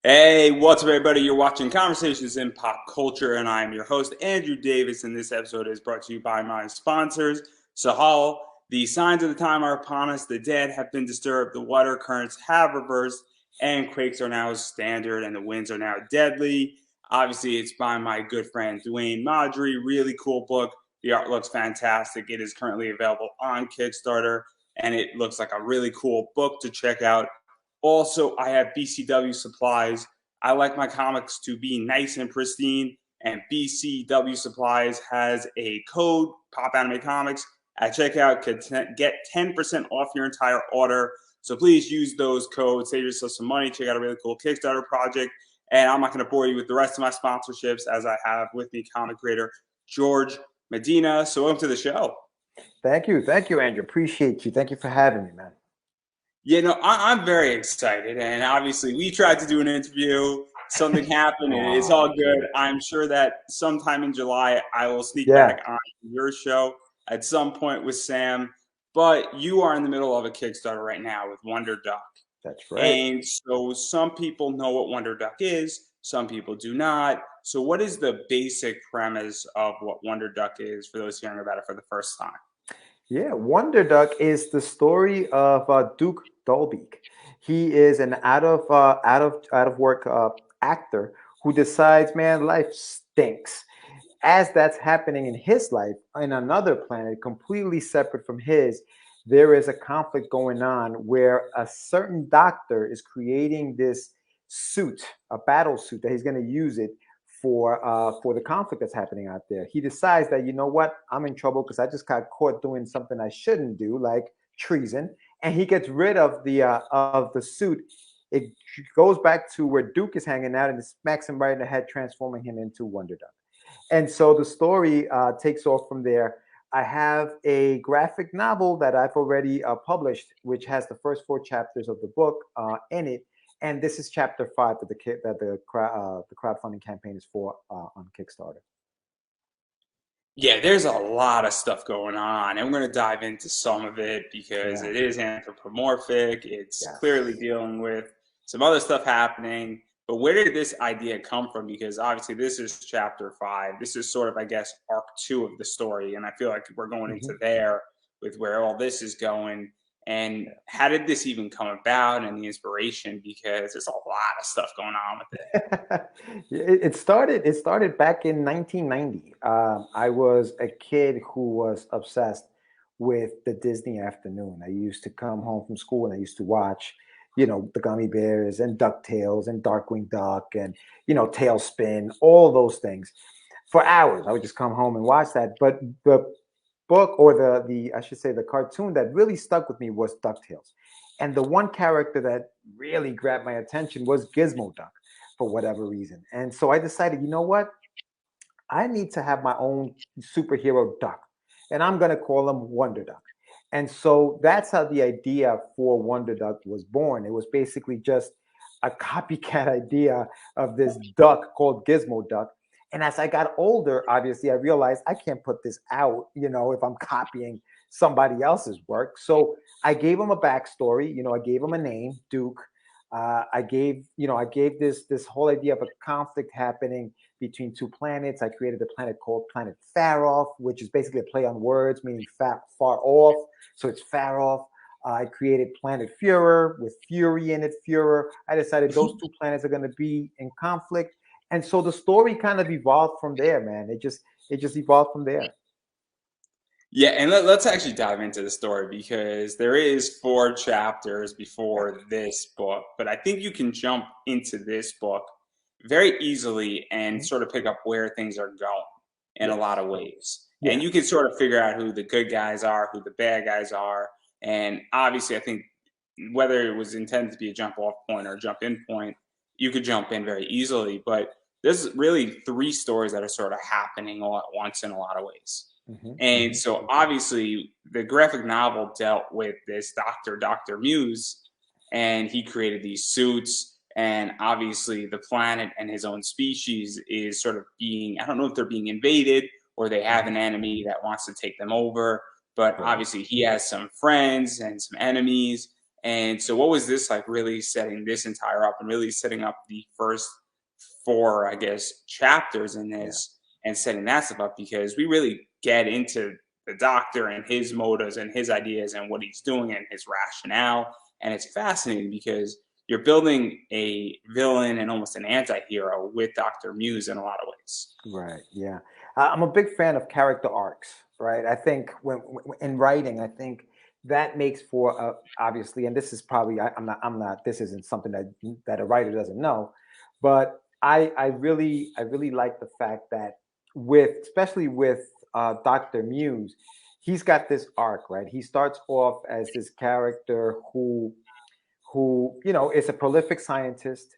Hey, what's up, everybody? You're watching Conversations in Pop Culture, and I'm your host, Andrew Davis. And this episode is brought to you by my sponsors, Sahal. The signs of the time are upon us. The dead have been disturbed, the water currents have reversed, and quakes are now standard, and the winds are now deadly. Obviously, it's by my good friend, Dwayne Maudry. Really cool book. The art looks fantastic. It is currently available on Kickstarter, and it looks like a really cool book to check out. Also, I have BCW supplies. I like my comics to be nice and pristine, and BCW supplies has a code, Pop Anime Comics, at checkout. Get 10% off your entire order. So please use those codes, save yourself some money, check out a really cool Kickstarter project. And I'm not going to bore you with the rest of my sponsorships, as I have with me comic creator Jorge Medina. So welcome to the show. Thank you, Andrew. Appreciate you. Thank you for having me, man. I'm very excited, and obviously we tried to do an interview. Something happened, and it's Oh, all good. I'm sure that sometime in July I will sneak yeah, back on your show at some point with Sam. But you are in the middle of a Kickstarter right now with Wonderduck, that's right. and so some people know what Wonderduck is, some people do not. So, what is the basic premise of what Wonderduck is for those hearing about it for the first time? Yeah, Wonderduck is the story of Duke Dolbeek. He is an out of work actor who decides, man, life stinks. As that's happening in his life, in another planet completely separate from his, there is a conflict going on where a certain doctor is creating this suit, a battle suit that he's going to use it for the conflict that's happening out there. He decides that, you know what, I'm in trouble because I just got caught doing something I shouldn't do, like treason, and he gets rid of the suit. It goes back to where Duke is hanging out and it smacks him right in the head, transforming him into Wonderduck. And so the story takes off from there. I have a graphic novel that I've already published, which has the first four chapters of the book in it, and this is chapter 5 that the crowdfunding campaign is for on Kickstarter. Yeah, there's a lot of stuff going on, and we're going to dive into some of it because Yeah. it is anthropomorphic. It's clearly Yes. dealing with some other stuff happening. But where did this idea come from? Because obviously, this is chapter 5. This is sort of, I guess, arc 2 of the story. And I feel like we're going Hmm. into there with where all this is going. And how did this even come about and the inspiration? Because there's a lot of stuff going on with it. It started back in 1990. I was a kid who was obsessed with the Disney afternoon. I used to come home from school and I used to watch, the Gummy Bears and DuckTales and Darkwing Duck and Tailspin, all those things for hours. I would just come home and watch that. But the book, or the I should say the cartoon that really stuck with me, was DuckTales. And the one character that really grabbed my attention was Gizmo Duck for whatever reason. And so I decided, you know what? I need to have my own superhero duck, and I'm going to call him Wonder Duck. And so that's how the idea for Wonder Duck was born. It was basically just a copycat idea of this duck called Gizmo Duck. And as I got older, obviously, I realized I can't put this out, if I'm copying somebody else's work. So I gave him a backstory. I gave him a name, Duke. I gave this whole idea of a conflict happening between two planets. I created a planet called Planet Far Off, which is basically a play on words, meaning far off. So it's far off. I created Planet Führer with Fury in it, Führer. I decided those two planets are going to be in conflict. And so the story kind of evolved from there, man. It just evolved from there. Yeah, and let's actually dive into the story because there is 4 chapters Yeah. before this book, but I think you can jump into this book very easily and Mhm. sort of pick up where things are going in a lot Yes. of ways. And Yeah. you can sort of figure out who the good guys are, who the bad guys are. And obviously, I think whether it was intended to be a jump off point or a jump in point, you could jump in very easily. But there's really 3 stories that are sort of happening all at once in a lot of ways. Hmm. And Hmm. so obviously the graphic novel dealt with this doctor, Dr. Muse, and he created these suits. And obviously the planet and his own species is sort of being, I don't know if they're being invaded or they have Hmm. an enemy that wants to take them over. But Right. obviously he has some friends and some enemies. And so what was this like, really setting this entire up and really setting up the first four, I guess, chapters in Yeah. this and setting that stuff up, because we really get into the doctor and his motives and his ideas and what he's doing and his rationale. And it's fascinating because you're building a villain and almost an anti-hero with Dr. Muse in a lot of ways. Right. Yeah. I'm a big fan of character arcs. Right. I think when in writing, I think that makes for obviously, and this is probably I'm not. This isn't something that a writer doesn't know, but I really like the fact that especially with Dr. Muse, he's got this arc. Right. He starts off as this character who is a prolific scientist,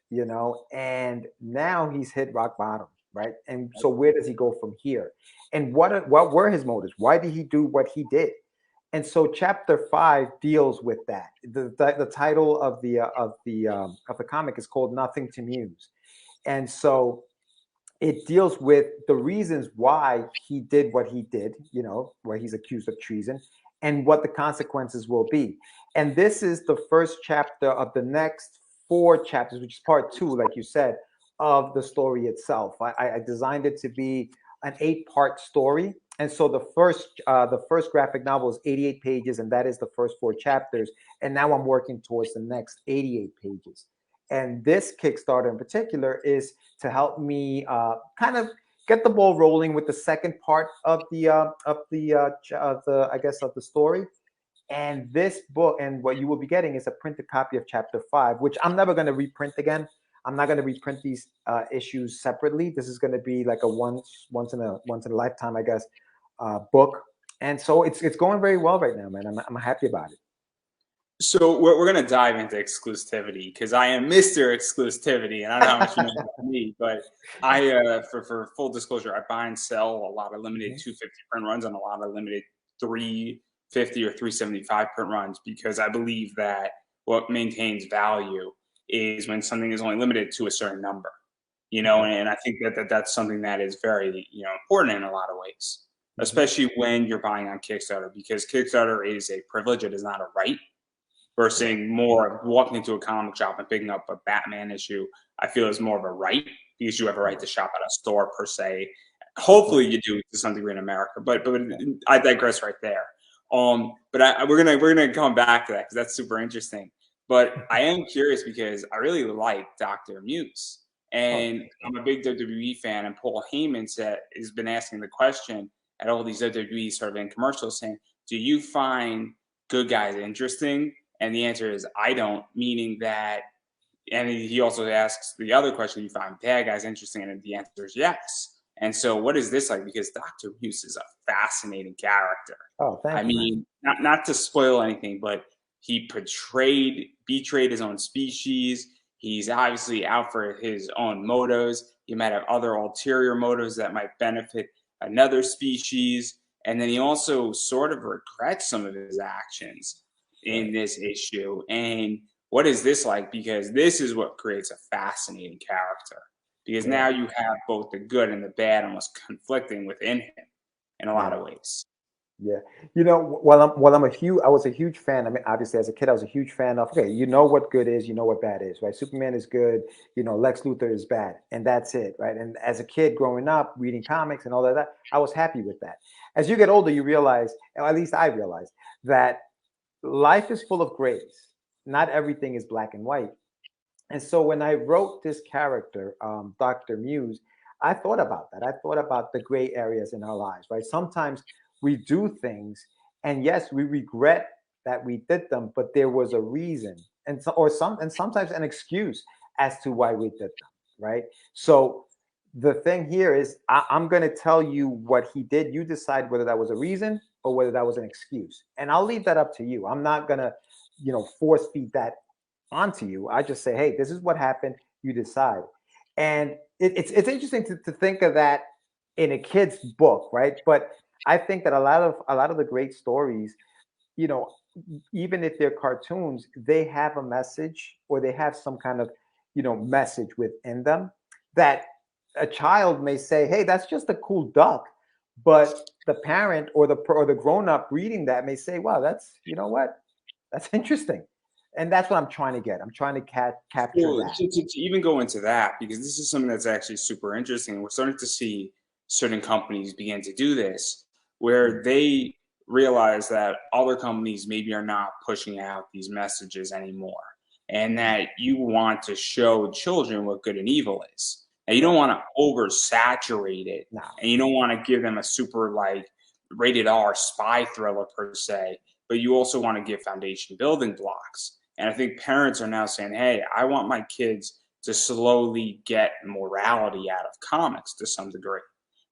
and now he's hit rock bottom, right? And so where does he go from here? And what were his motives? Why did he do what he did? And so chapter 5 deals with that. The title of the comic is called Nothing to Muse. And so it deals with the reasons why he did what he did, where he's accused of treason, and what the consequences will be. And this is the first chapter of the next 4 chapters, which is part 2, like you said, of the story itself. I designed it to be an 8-part story. And so the first graphic novel is 88 pages, and that is the first 4 chapters. And now I'm working towards the next 88 pages. And this Kickstarter in particular is to help me kind of get the ball rolling with the second part of the story. And this book, and what you will be getting is a printed copy of chapter 5, which I'm never going to reprint again. I'm not going to reprint these issues separately. This is going to be like a once in a lifetime, I guess, book. And so it's going very well right now, man. I'm happy about it. So we're going to dive into exclusivity because I am Mr. Exclusivity, and I don't know how much you know about me, but for full disclosure, I buy and sell a lot of limited 250 print runs and a lot of limited 350 or 375 print runs, because I believe that what maintains value is when something is only limited to a certain number, and I think that's something that is very, important in a lot of ways, especially when you're buying on Kickstarter, because Kickstarter is a privilege. It is not a right. Versus more walking into a comic shop and picking up a Batman issue, I feel is more of a right, because you have a right to shop at a store per se. Hopefully you do to some degree in America, but I digress right there. But we're gonna come back to that because that's super interesting. But I am curious because I really like Dr. Muse, and I'm a big WWE fan, and Paul Heyman has been asking the question at all these WWE sort of in commercials, saying, "Do you find good guys interesting?" And the answer is I don't, meaning that, and he also asks the other question, you find bad guys interesting? And the answer is yes. And so what is this like? Because Dr. Muse is a fascinating character. Oh, thank you. I mean, not to spoil anything, but he betrayed his own species. He's obviously out for his own motives. He might have other ulterior motives that might benefit another species. And then he also sort of regrets some of his actions in this issue. And what is this like? Because this is what creates a fascinating character. Because now you have both the good and the bad almost conflicting within him in a lot of ways. Yeah, I was a huge fan. I mean, obviously, as a kid, I was a huge fan of. Okay, you know what good is, you know what bad is, right? Superman is good, Lex Luthor is bad, and that's it, right? And as a kid growing up, reading comics and all of that, I was happy with that. As you get older, you realize, or at least I realized, that life is full of grays. Not everything is black and white. And so when I wrote this character, Dr. Muse, I thought about that. I thought about the gray areas in our lives, right? Sometimes we do things, and yes, we regret that we did them, but there was a reason, and sometimes an excuse as to why we did them, right? So the thing here is, I'm going to tell you what he did. You decide whether that was a reason or whether that was an excuse, and I'll leave that up to you. I'm not going to, force feed that onto you. I just say, hey, this is what happened. You decide. And it's interesting to think of that in a kid's book, right? But I think that a lot of the great stories, even if they're cartoons, they have a message, or they have some kind of, message within them that a child may say, hey, that's just a cool duck. But the parent or the grown up reading that may say, wow, that's, you know what? That's interesting. And that's what I'm trying to get. I'm trying to capture So that. to even go into that, because this is something that's actually super interesting. We're starting to see certain companies begin to do this, where Mm. they realize that other companies maybe are not pushing out these messages anymore, and that you want to show children what good and evil is. And you don't Right. want to oversaturate it, Now, and you don't want to give them a super like rated R spy thriller per se, but you also want to give foundation building blocks. And I think parents are now saying, hey, I want my kids to slowly get morality out of comics to some degree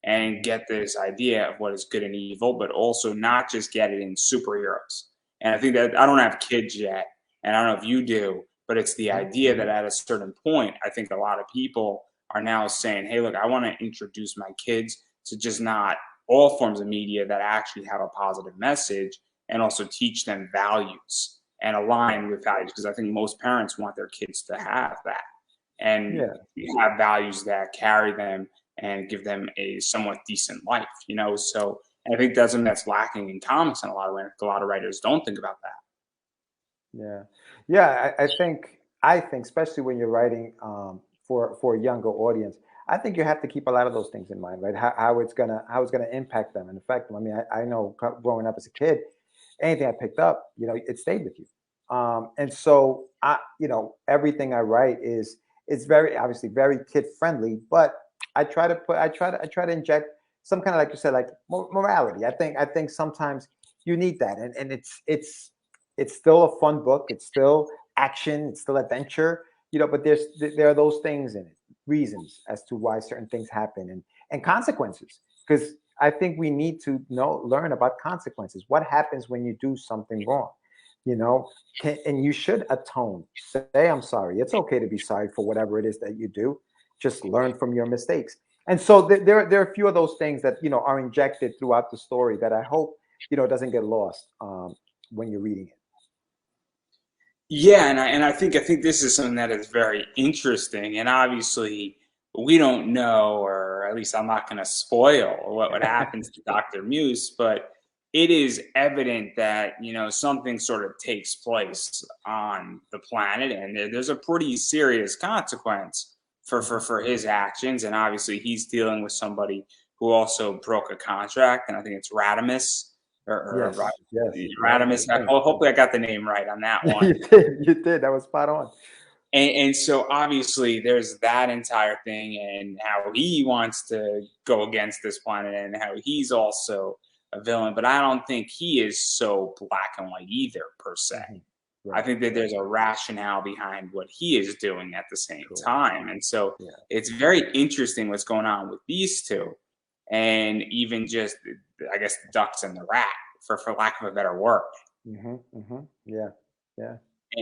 and mhm. get this idea of what is good and evil, but also not just get it in superheroes. And I think that I don't have kids yet, and I don't know if you do, but it's the Mhm. idea that at a certain point, I think a lot of people are now saying, hey, look, I want to introduce my kids to just not all forms of media that actually have a positive message and also teach them values and Right. align with values because I think most parents want their kids to have that and Yeah. have values that carry them and give them a somewhat decent life, you know. So I think that's something that's lacking in comics in a lot of ways. A lot of writers don't think about that. Yeah. Yeah. I think, especially when you're writing for a younger audience, I think you have to keep a lot of those things in mind, right? How it's gonna impact them and affect them. I mean, I know growing up as a kid, anything I picked up, it stayed with you. And so everything I write is it's very obviously very kid friendly, but I try to inject some kind of, like you said, like morality. I think sometimes you need that, and it's still a fun book. It's still action. It's still adventure. But there are those things in it, reasons as to why certain things happen, and consequences. Because I think we need to learn about consequences. What happens when you do something wrong? And you should atone. Say, I'm sorry. It's okay to be sorry for whatever it is that you do. Just learn from your mistakes. And so there are a few of those things that are injected throughout the story that I hope doesn't get lost when you're reading it. Yeah, and I think this is something that is very interesting, and obviously we don't know, or at least I'm not going to spoil what happens to Dr. Muse, but it is evident that something sort of takes place on the planet, and there's a pretty serious consequence Mhm. for his actions, and obviously he's dealing with somebody who also broke a contract, and I think it's Radimus or Yes, yes, yeah, Radimus. yeah. Hopefully I got the name right on that one. You did. That was spot on. And so obviously there's that entire thing and how he wants to go against this planet and how he's also a villain, but I don't think he is so black and white either per se. Hmm. I Right, think that right. there's a rationale behind what he is doing at the same Correct. time. And so Yeah. it's very interesting what's going on with these two. And even just I guess the ducks and the rat, for lack of a better word. Yeah. Yeah.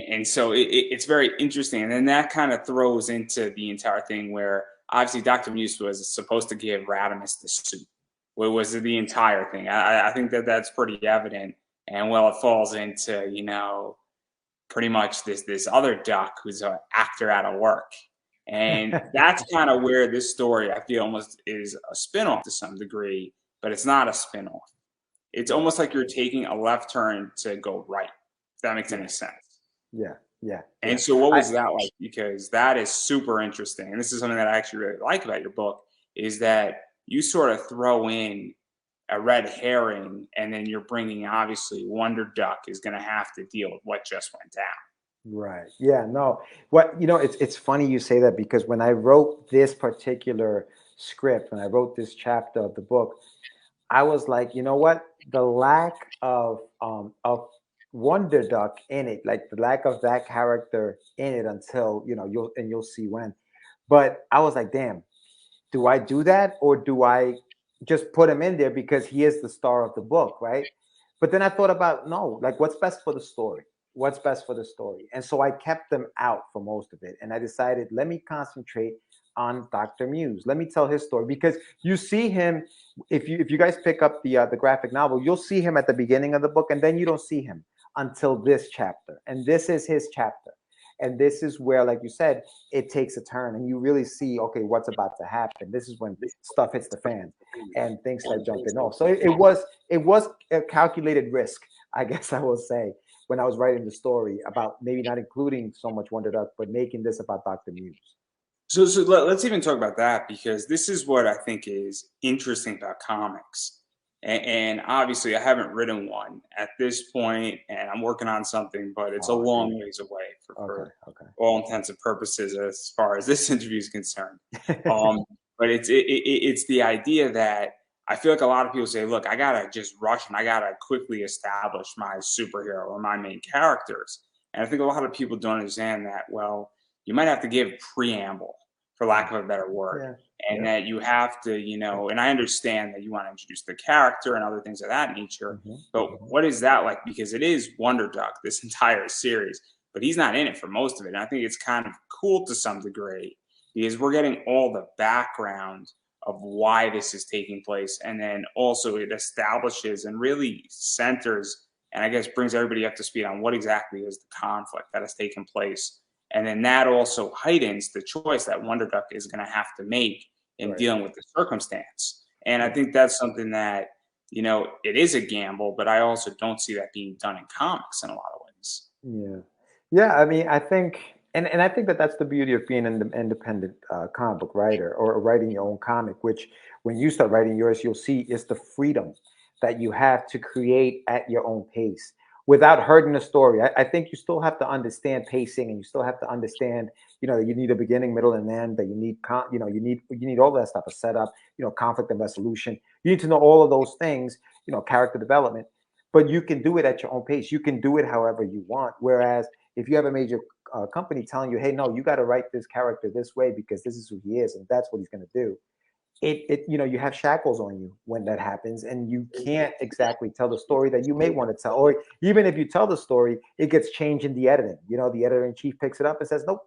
And so it's very interesting. And then that kind of throws into the entire thing where obviously Dr. Muse was supposed to give Radimus the suit. What was the entire thing? I think that that's pretty evident. And well, it falls into, pretty much this other duck who's an actor out of work. And that's kind of where this story, I feel, almost is a spinoff to some degree, but it's not a spinoff. It's Right. almost like you're taking a left turn to go right, if that makes any Yeah. sense. Yeah. Yeah. And Yeah. so what I was that like? Because that is super interesting. And this is something that I actually really like about your book is that you sort of throw in a red herring and then you're bringing obviously Wonder Duck is going to have to deal with what just went down. Right. Yeah. No. It's funny you say that, because when I wrote this particular script, when I wrote this chapter of the book, I was like, you know what? The lack of Wonder Duck in it, like the lack of that character in it, until you'll see when. But I was like, damn, do I do that, or do I just put him in there because he is the star of the book, right? But then I thought about, no, like, what's best for the story? What's best for the story? And so I kept them out for most of it, and I decided, let me concentrate on Dr. Muse. Let me tell his story, because you see him, if you guys pick up the graphic novel, you'll see him at the beginning of the book, and then you don't see him until this chapter, and this is his chapter. And this is where, like you said, it takes a turn, and you really see, okay, what's about to happen. This is when stuff hits the fan and things start jumping off. So it was a calculated risk, I guess I will say. when I was writing the story about maybe not including so much Wonder Duck, but making this about Dr. Muse. So let's even talk about that, because this is what I think is interesting about comics. And obviously, I haven't written one at this point, and I'm working on something, but it's a Oh, long ways away okay, for okay. all intents and purposes as far as this interview is concerned. Um, but it's the idea that I feel like a lot of people say, look, I gotta just rush and I gotta quickly establish my superhero or my main characters. And I think a lot of people don't understand that. Well, you might have to give preamble, for lack of a better word, Yeah, and yeah. that you have to, and I understand that you want to introduce the character and other things of that nature, Hmm. but Hmm. what is that like? Because it is Wonderduck, this entire series, but he's not in it for most of it. And I think it's kind of cool to some degree, because we're getting all the background of why this is taking place. And then also it establishes and really centers, and I guess brings everybody up to speed on what exactly is the conflict that has taken place. And then that also heightens the choice that Wonderduck is going to have to make in Right. dealing with the circumstance. And I Yeah. think that's something that, it is a gamble, but I also don't see that being done in comics in a lot of ways. Yeah. Yeah. I mean, I think, and I think that that's the beauty of being an independent comic book writer or writing your own comic, which when you start writing yours, you'll see is the freedom that you have to create at your own pace without hurting the story. I think you still have to understand pacing and you still have to understand, that you need a beginning, middle, and end, that you need, you need all that stuff, a setup, conflict and resolution. You need to know all of those things, character development, but you can do it at your own pace. You can do it however you want. Whereas if you have a major company telling you, hey, no, you got to write this character this way because this is who he is and that's what he's going to do. You have shackles on you when that happens, and you can't exactly tell the story that you may want to tell. Or even if you tell the story, it gets changed in the editing. The editor in chief picks it up and says, nope,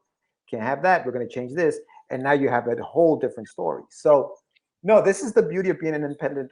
can't have that. We're going to change this. And now you have a whole different story. So, no, this is the beauty of being an independent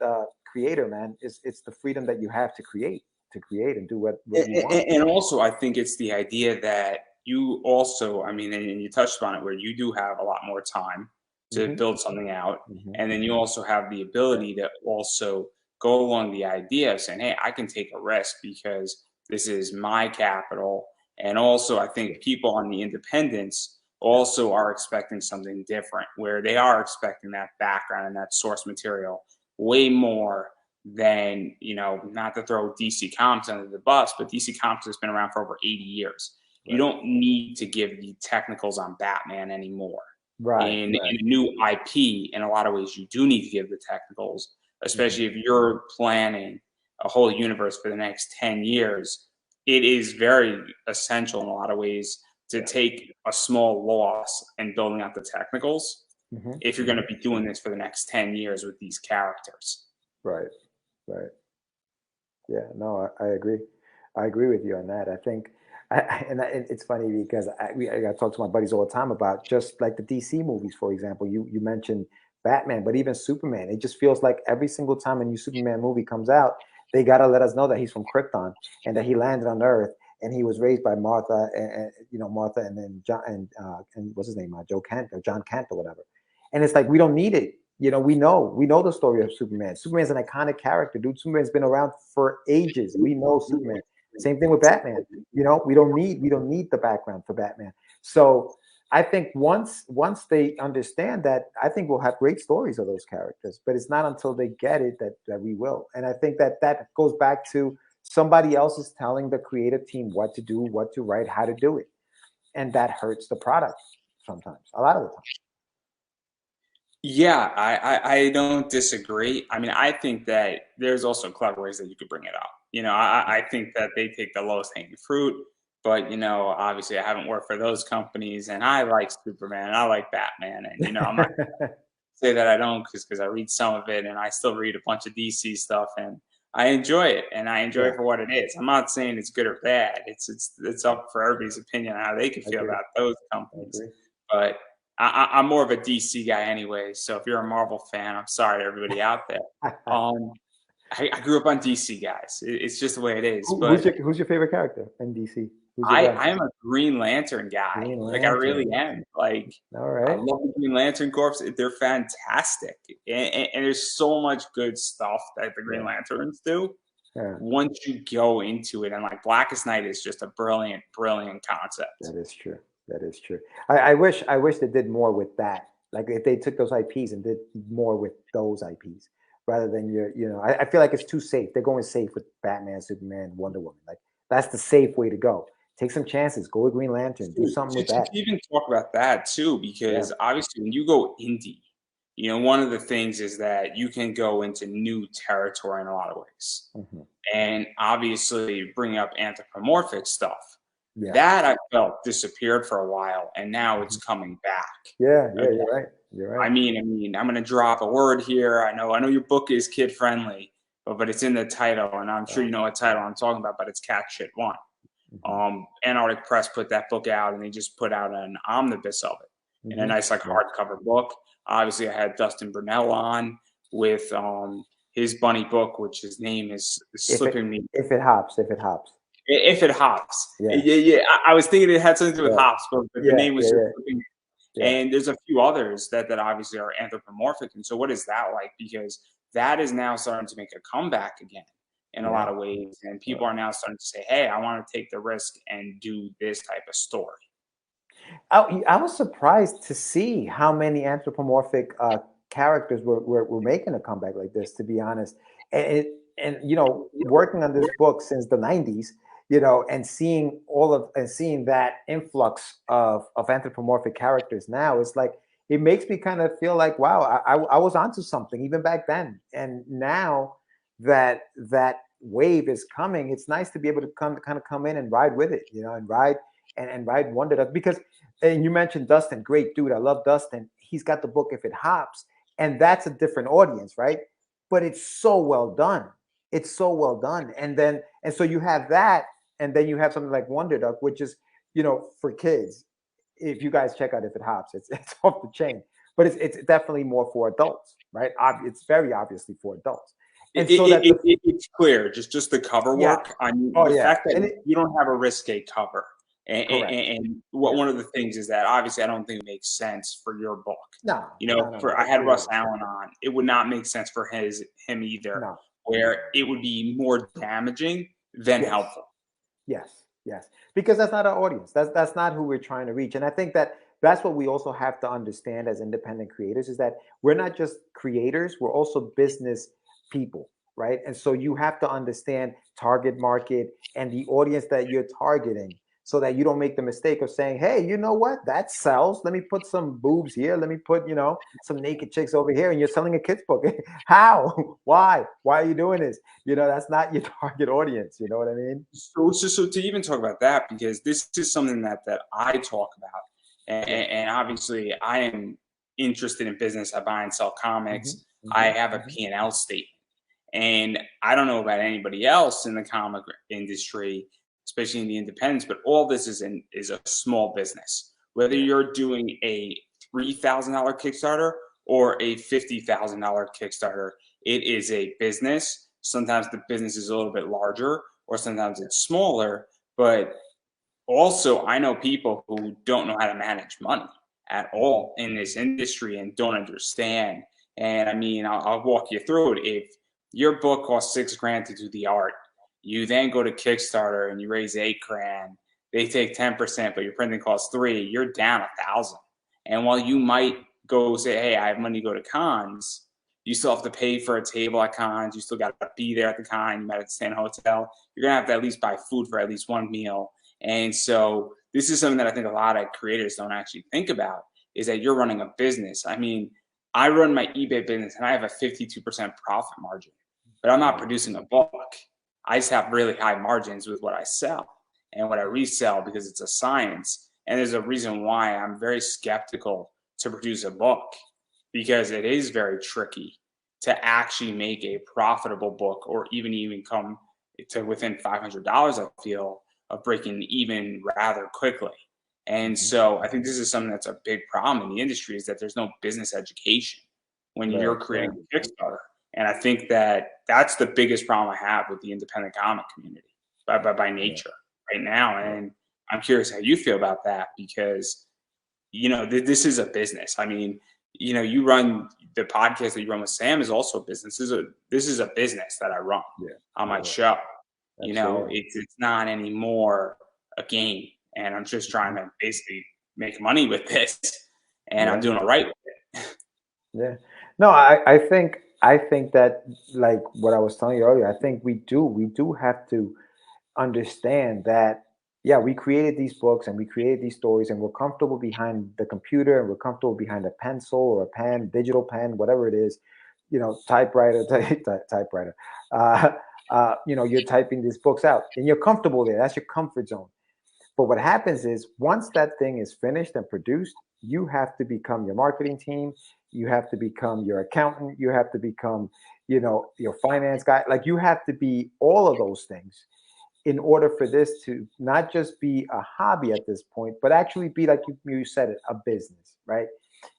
creator, man. It's the freedom that you have to create and do what you want. And also, I think it's the idea that you also, I mean, and you touched on it, where you do have a lot more time to Hmm. build something out. Hmm. And then you also have the Yeah. ability to also go along the idea of saying, hey, I can take a risk because this is my capital. And also, I think people on the independents Yeah. also are expecting something different, where they are expecting that background and that source material way more than, not to throw DC Comics under the bus, but DC Comics has been around for over 80 years. You Right. don't need to give the technicals on Batman anymore. Right. In a new IP, in a lot of ways, you do need to give the technicals, Hmm. especially if you're planning a whole universe for the next 10 years. It is very essential in a lot of ways to Yeah. take a small loss in building out the technicals Hmm. if you're going Hmm. to be doing this for the next 10 years with these characters. Right. Right. Yeah, no, I agree. I agree with you on that. I think, it's funny because I talk to my buddies all the time about just like the DC movies, for example. You mentioned Batman, but even Superman. It just feels like every single time a new Superman movie comes out, they gotta let us know that he's from Krypton and that he landed on Earth and he was raised by Martha and Martha and then John and what's his name, Joe Kent or John Kent or whatever. And it's like we don't need it. We know the story of Superman. Superman's an iconic character, dude. Superman's been around for ages. We know Superman. Same thing with Batman. We don't need the background for Batman. So I think once they understand that, I think we'll have great stories of those characters. But it's not until they get it that we will. And I think that goes back to somebody else is telling the creative team what to do, what to write, how to do it, and that hurts the product sometimes. A lot of the time. Yeah, I don't disagree. I mean, I think that there's also clever ways that you could bring it up. I think that they take the lowest hanging fruit, but obviously I haven't worked for those companies, and I like Superman, and I like Batman, and I'm not say that I don't, because I read some of it, and I still read a bunch of DC stuff, and I enjoy it, and I enjoy Yeah, it for what it is. I'm not saying it's good or bad. It's up for everybody's opinion on how they can I feel agree. about those I companies, agree. but I'm more of a DC guy anyway. So if you're a Marvel fan, I'm sorry to everybody out there. Um, I grew up on DC guys. It's just the way it is. Who's But your favorite character in DC? Who's your I guy? I am a Green Lantern guy. Green Like, I really Lantern. am. Like, All I right. love the Green Lantern Corps. They're fantastic, and there's so much good stuff that the Green Yeah. Lanterns do. Yeah. once you go into it. And like Blackest Night is just a brilliant, brilliant concept. That is true. That is true. I wish they did more with that. Like if they took those IPs and did more with those IPs rather than I feel like it's too safe. They're going safe with Batman, Superman, Wonder Woman. Like that's the safe way to go. Take some chances. Go with Green Lantern. Do something with To that. even talk about that too, Yeah. because obviously when you go indie, one of the things is that you can go into new territory in a lot of ways. Hmm. And obviously bring up anthropomorphic stuff. Yeah. That I felt disappeared for a while, and now it's Hmm. coming back. Yeah. Yeah. Okay. You're right. You're right. I'm going to drop a word here. I know your book is kid friendly, but it's in the title, and I'm sure Yeah. you know what title I'm talking about. But it's Cat Shit One. Hmm. Antarctic Press put that book out, and they just put out an omnibus of it in a Hmm. nice like Yeah. hardcover book. Obviously, I had Dustin Brunell on with his bunny book, which his name is If it slipping me. if it hops, if it hops. If it hops, Yeah. yeah. I was thinking it had something to do with Yeah. hops, but the Yeah. name was Yeah. just Yeah. slipping me. Yeah. And there's a few others that obviously are anthropomorphic. And so, what is that like? Because that is now starting to make a comeback again in a Yeah. lot of ways, and people Yeah. are now starting to say, "Hey, I want to take the risk and do this type of story." I was surprised to see how many anthropomorphic characters were making a comeback like this. To be honest, and working on this book since the '90s, and seeing that influx of anthropomorphic characters now, it's like it makes me kind of feel like, wow, I was onto something even back then, and now that wave is coming, it's nice to be able to come in and ride with it, and ride Wonderduck because. And you mentioned Dustin, great dude. I love Dustin. He's got the book If It Hops, and that's a different audience, right? But it's so well done. It's so well done. And so you have that, and then you have something like Wonderduck, which is, for kids. If you guys check out If It Hops, it's off the chain. But it's definitely more for adults, right? It's very obviously for adults. And so It's clear, just the cover yeah. work. I mean, Oh the yeah. fact that you don't have a risque cover, Correct. and Yeah. one of the things is that obviously I don't think it makes sense for your book. No, no, no, no. I had It Russ wouldn't. Allen on. It would not make sense for him either, No. where it would be more damaging than Yes. helpful. Yes, yes, because that's not our audience. That's not who we're trying to reach. And I think that's what we also have to understand as independent creators is that we're not just creators, we're also business people, right? And so you have to understand target market and the audience that you're targeting so that you don't make the mistake of saying, hey, you know what? That sells. Let me put some boobs here. Let me put, some naked chicks over here. And you're selling a kid's book. How? Why? Why are you doing this? That's not your target audience. You know what I mean? So to even talk about that, because this is something that I talk about, and obviously I am interested in business. I buy and sell Hmm. comics. I Hmm. have a Hmm. P&L statement. And I don't know about anybody else in the comic industry, especially in the independents, but all this is a small business. Whether Yeah. you're doing a $3,000 Kickstarter or a $50,000 Kickstarter, it is a business. Sometimes the business is a little bit larger, or sometimes it's smaller. But also, I know people who don't know how to manage money at Hmm. all in this industry and don't understand. And I mean, I'll walk you through it. If your book costs $6 grand to do the art, you then go to Kickstarter and you raise $8 grand. They take 10%, but your printing costs $3. You're down 1,000. And while you might go say, "Hey, I have money to go to cons," you still have to pay for a table at cons. You still got to be there at the con. You might have to stay in a hotel. You're gonna have to at least buy food for at least one meal. And so this is something that I think a lot of creators don't actually think about is that you're running a business. I mean, I run my eBay business and I have a 52% profit margin, but I'm not Wow. producing a book. I just have really high margins with what I sell and what I resell because it's a science. And there's a reason why I'm very skeptical to produce a book because it is very tricky to actually make a profitable book or even come to within $500, I feel, of breaking even rather quickly. And Hmm. so I think this is something that's a big problem in the industry is that there's no business education when you're Right. creating Yeah. a Kickstarter. And I think that that's the biggest problem I have with the independent comic community by Yeah. nature right now. Yeah. And I'm curious how you feel about that because, this is a business. I mean, you know, you run the podcast that you run with Sam is also a business. This is a business that I run on my show. You know, Absolutely. it's not anymore a game, and I'm just trying to basically make money with this, and I'm Yeah. doing it right with it. Yeah. No, I think that, like what I was telling you earlier, I think we do have to understand that, yeah, we created these books and we created these stories, and we're comfortable behind the computer, and we're comfortable behind a pencil or a pen, digital pen, whatever it is, typewriter, typewriter. You're typing these books out and you're comfortable there. That's your comfort zone. But what happens is, once that thing is finished and produced, you have to become your marketing team. You have to become your accountant. You have to become, your finance guy. Like, you have to be all of those things in order for this to not just be a hobby at this point, but actually be, like you said it, a business, right?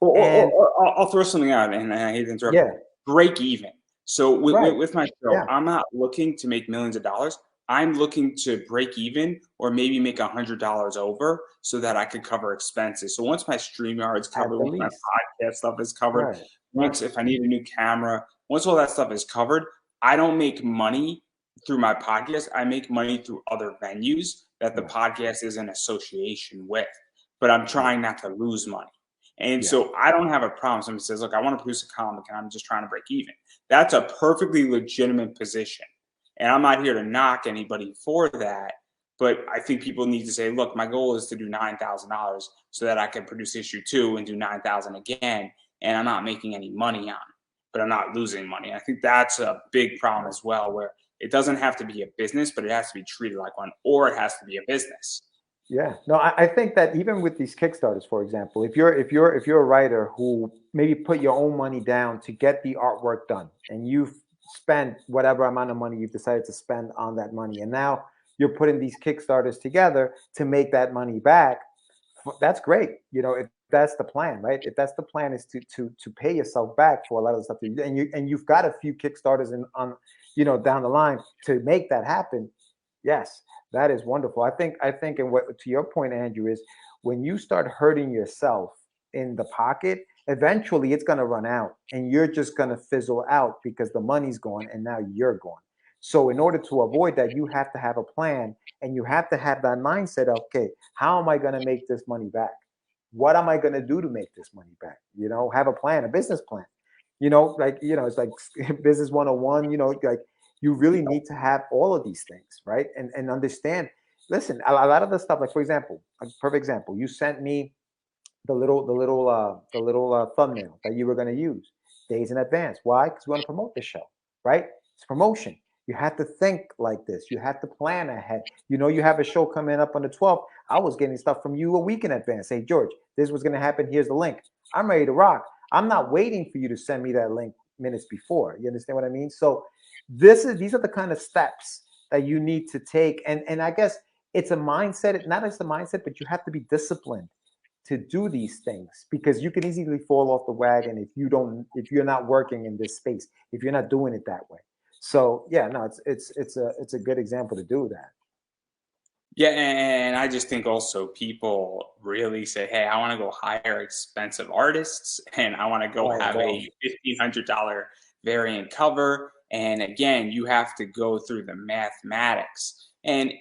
And I'll throw something out, and I hate to interrupt. yeah, Break even. So right, with my show, yeah, I'm not looking to make millions of dollars. I'm looking to break even or maybe make $100 over so that I could cover expenses. So once my StreamYard is at covered, the once my least, podcast stuff is covered, right, right, once if I need a new camera, once all that stuff is covered, I don't make money through my podcast. I make money through other venues that the right, podcast is in association with. But I'm right, trying not to lose money. And yeah, so I don't have a problem. Somebody says, look, I want to produce a comic and I'm just trying to break even. That's a perfectly legitimate position. And I'm not here to knock anybody for that. But I think people need to say, look, my goal is to do $9,000 so that I can produce issue 2 and do 9,000 again. And I'm not making any money on it, but I'm not losing money. I think that's a big problem as well, where it doesn't have to be a business, but it has to be treated like one, or it has to be a business. yeah. No, I think that even with these Kickstarters, for example, if you're a writer who maybe put your own money down to get the artwork done, and you've spent whatever amount of money you've decided to spend on that money, and now you're putting these Kickstarters together to make that money back, that's great. If that's the plan, right? If that's the plan, is to pay yourself back for a lot of the stuff that you do, and you've got a few Kickstarters on down the line to make that happen. Yes, that is wonderful. I think, and what, to your point, Andrew, is when you start hurting yourself in the pocket, eventually it's going to run out, and you're just going to fizzle out because the money's gone and now you're gone. So in order to avoid that, you have to have a plan, and you have to have that mindset of, okay, how am I going to make this money back? What am I going to do to make this money back? Have a plan, a business plan. It's like business 101, like, you really need to have all of these things, right? And understand. Listen, a lot of the stuff, like, for example, a perfect example, you sent me the little thumbnail that you were going to use days in advance. Why? Because we want to promote the show, right? It's promotion. You have to think like this. You have to plan ahead. You have a show coming up on the 12th. I was getting stuff from you a week in advance. Hey, George, this was going to happen. Here's the link. I'm ready to rock. I'm not waiting for you to send me that link minutes before. You understand what I mean? So these are the kind of steps that you need to take. And I guess it's a mindset, not just a mindset, but you have to be disciplined to do these things, because you can easily fall off the wagon if you're not working in this space, if you're not doing it that way. So yeah, no, it's a good example to do that. Yeah, and I just think also people really say, "Hey, I want to go hire expensive artists, and I want to go Oh have no. a $1,500 variant cover." And again, you have to go through the mathematics. And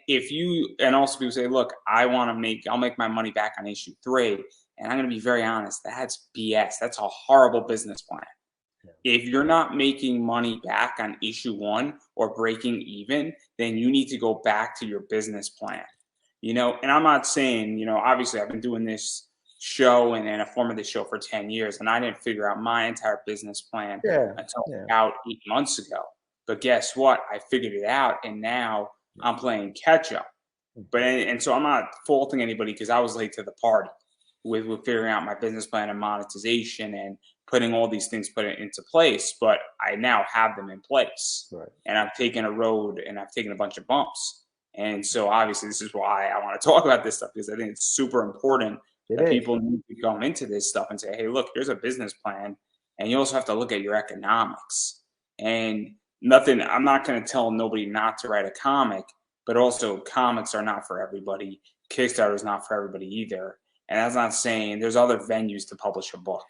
also people say, "Look, I'll make my money back on issue 3," and I'm going to be very honest, that's BS. That's a horrible business plan. If you're not making money back on issue 1 or breaking even, then you need to go back to your business plan. And I'm not saying, obviously I've been doing this show and a form of this show for 10 years, and I didn't figure out my entire business plan Yeah, until yeah, about 8 months ago. But guess what? I figured it out, and now I'm playing catch up. But and so I'm not faulting anybody because I was late to the party with figuring out my business plan and monetization and putting all these things put it into place. But I now have them in place, right. and I've taken a road and I've taken a bunch of bumps. And so obviously this is why I want to talk about this stuff, because I think it's super important It that is. people need to come into this stuff and say, hey, look, here's a business plan, and you also have to look at your economics. And I'm not going to tell nobody not to write a comic, but also comics are not for everybody. Kickstarter is not for everybody either. And that's not saying there's other venues to publish a book.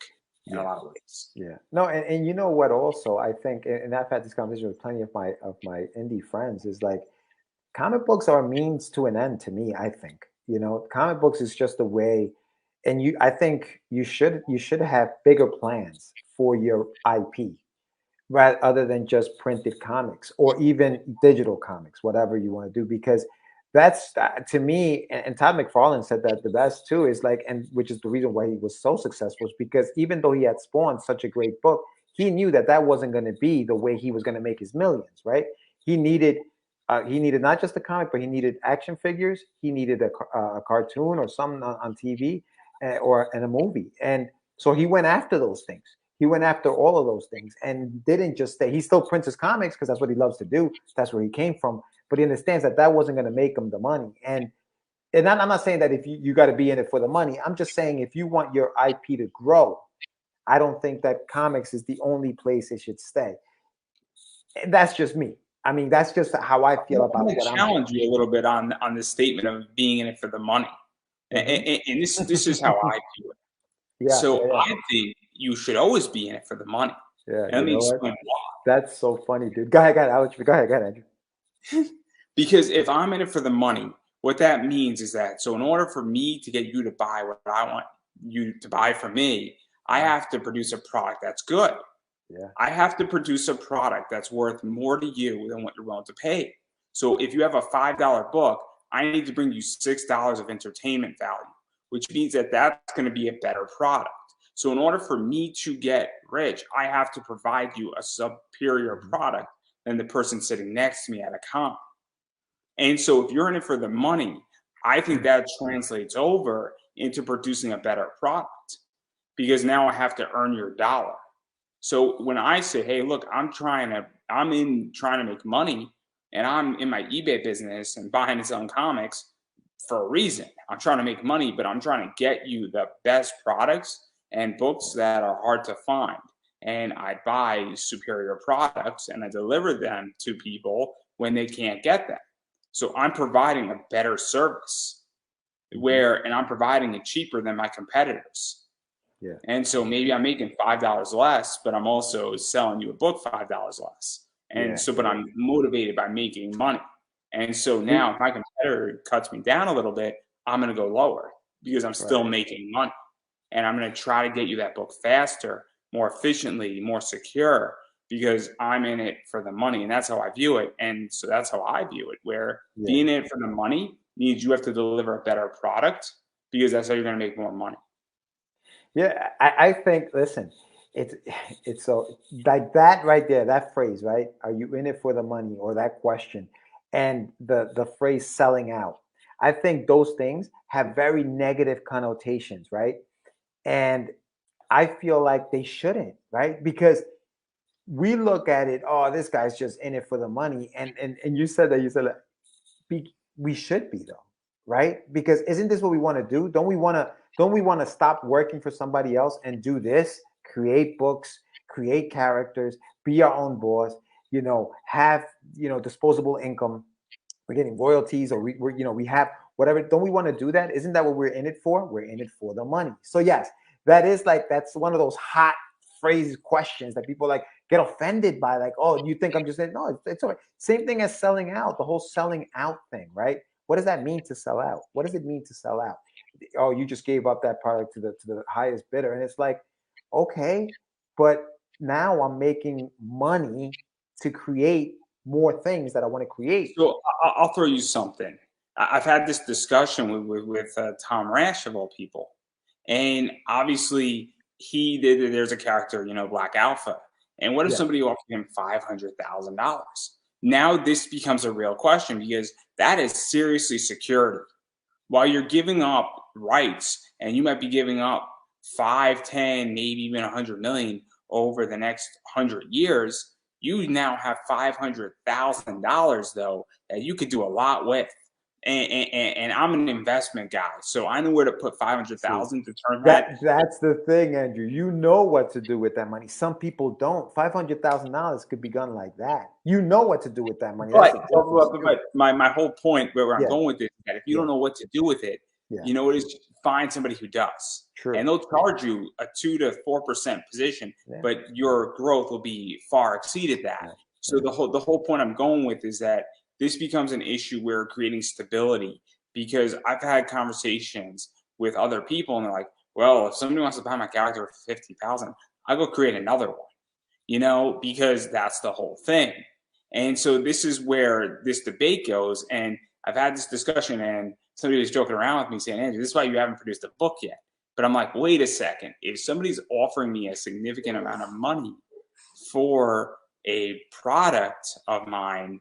in a Yeah. lot of ways. Yeah. No, and you know what also I think, and I've had this conversation with plenty of my indie friends, is like comic books are a means to an end to me, I think. You know, comic books is just a way, and I think you should have bigger plans for your IP rather other than just printed comics or even digital comics, whatever you want to do, because that's to me, and Todd McFarlane said that the best too, is like, and which is the reason why he was so successful, is because even though he had spawned such a great book, he knew that that wasn't going to be the way he was going to make his millions, right? He needed he needed not just a comic, but he needed action figures. He needed a cartoon or something on TV, or in a movie. And so he went after those things. He went after all of those things and didn't just stay. He still prints his comics because that's what he loves to do. That's where he came from. But he understands that that wasn't going to make him the money. And I'm not saying that if you got to be in it for the money. I'm just saying if you want your IP to grow, I don't think that comics is the only place it should stay. And that's just me. I mean, that's just how I feel about I'm going what to I'm doing. challenge you a little bit on this statement of being in it for the money. And this is how I view it. Yeah, yeah, So yeah. I think you should always be in it for the money. Yeah, And let you me know what? explain why. That's so funny, dude. Go ahead, go ahead, Andrew. Because if I'm in it for the money, what that means is that, so in order for me to get you to buy what I want you to buy from me, I have to produce a product that's good. Yeah. I have to produce a product that's worth more to you than what you're willing to pay. So if you have a $5 book, I need to bring you $6 of entertainment value, which means that that's going to be a better product. So in order for me to get rich, I have to provide you a superior product than the person sitting next to me at a con. And so if you're in it for the money, I think that translates over into producing a better product, because now I have to earn your dollar. So when I say, hey, look, I'm trying to make money, and I'm in my eBay business and buying and selling comics for a reason. I'm trying to make money, but I'm trying to get you the best products and books that are hard to find. And I buy superior products and I deliver them to people when they can't get them. So I'm providing a better service and I'm providing it cheaper than my competitors. Yeah. And so maybe I'm making $5 less, but I'm also selling you a book $5 less. And Yeah. so, but I'm motivated by making money. And so now if my competitor cuts me down a little bit, I'm going to go lower because I'm still making money. And I'm going to try to get you that book faster, more efficiently, more secure, because I'm in it for the money. And that's how I view it. And so that's how I view it, where being in it for the money means you have to deliver a better product, because that's how you're going to make more money. Yeah, I think, listen, it's it's so like that right there, that phrase, right? Are you in it for the money, or that question, and the phrase selling out. I think those things have very negative connotations, right? And I feel like they shouldn't, right? Because we look at it, oh, this guy's just in it for the money. And you said that, we should be though, right? Because isn't this what we want to do? Don't we want to stop working for somebody else and do this? Create books, create characters, be our own boss, have disposable income. We're getting royalties, or we have whatever. Don't we want to do that? Isn't that what we're in it for? We're in it for the money. So yes, that's one of those hot phrase questions that people like get offended by, like, oh, you think I'm just saying, no, it's all right. Same thing as selling out, the whole selling out thing, right? What does that mean to sell out? What does it mean to sell out? Oh, you just gave up that product to the highest bidder. And it's like, okay, but now I'm making money to create more things that I want to create. So I'll throw you something. I've had this discussion with Tom Rash of all people, and obviously there's a character, Black Alpha, and what if somebody offered him $500,000? Now this becomes a real question, because that is seriously security. While you're giving up rights, and you might be giving up 5, 10, maybe even 100 million over the next 100 years, you now have $500,000 though that you could do a lot with. And I'm an investment guy, so I know where to put 500,000 to turn that. That's the thing, Andrew. You know what to do with that money. Some people don't. $500,000 could be done like that. You know what to do with that money. But my whole point where I'm going with this is that if you don't know what to do with it, Yeah. You know what is, find somebody who does. True. And they'll charge you a 2 to 4% position, Yeah. but your growth will be far exceeded that. Right. So the whole point I'm going with is that this becomes an issue where creating stability, because I've had conversations with other people and they're like, well, if somebody wants to buy my character for 50,000, I'll go create another one, you know, because that's the whole thing. And so this is where this debate goes. And I've had this discussion and somebody was joking around with me saying, Andrew, this is why you haven't produced a book yet. But I'm like, wait a second. If somebody's offering me a significant amount of money for a product of mine,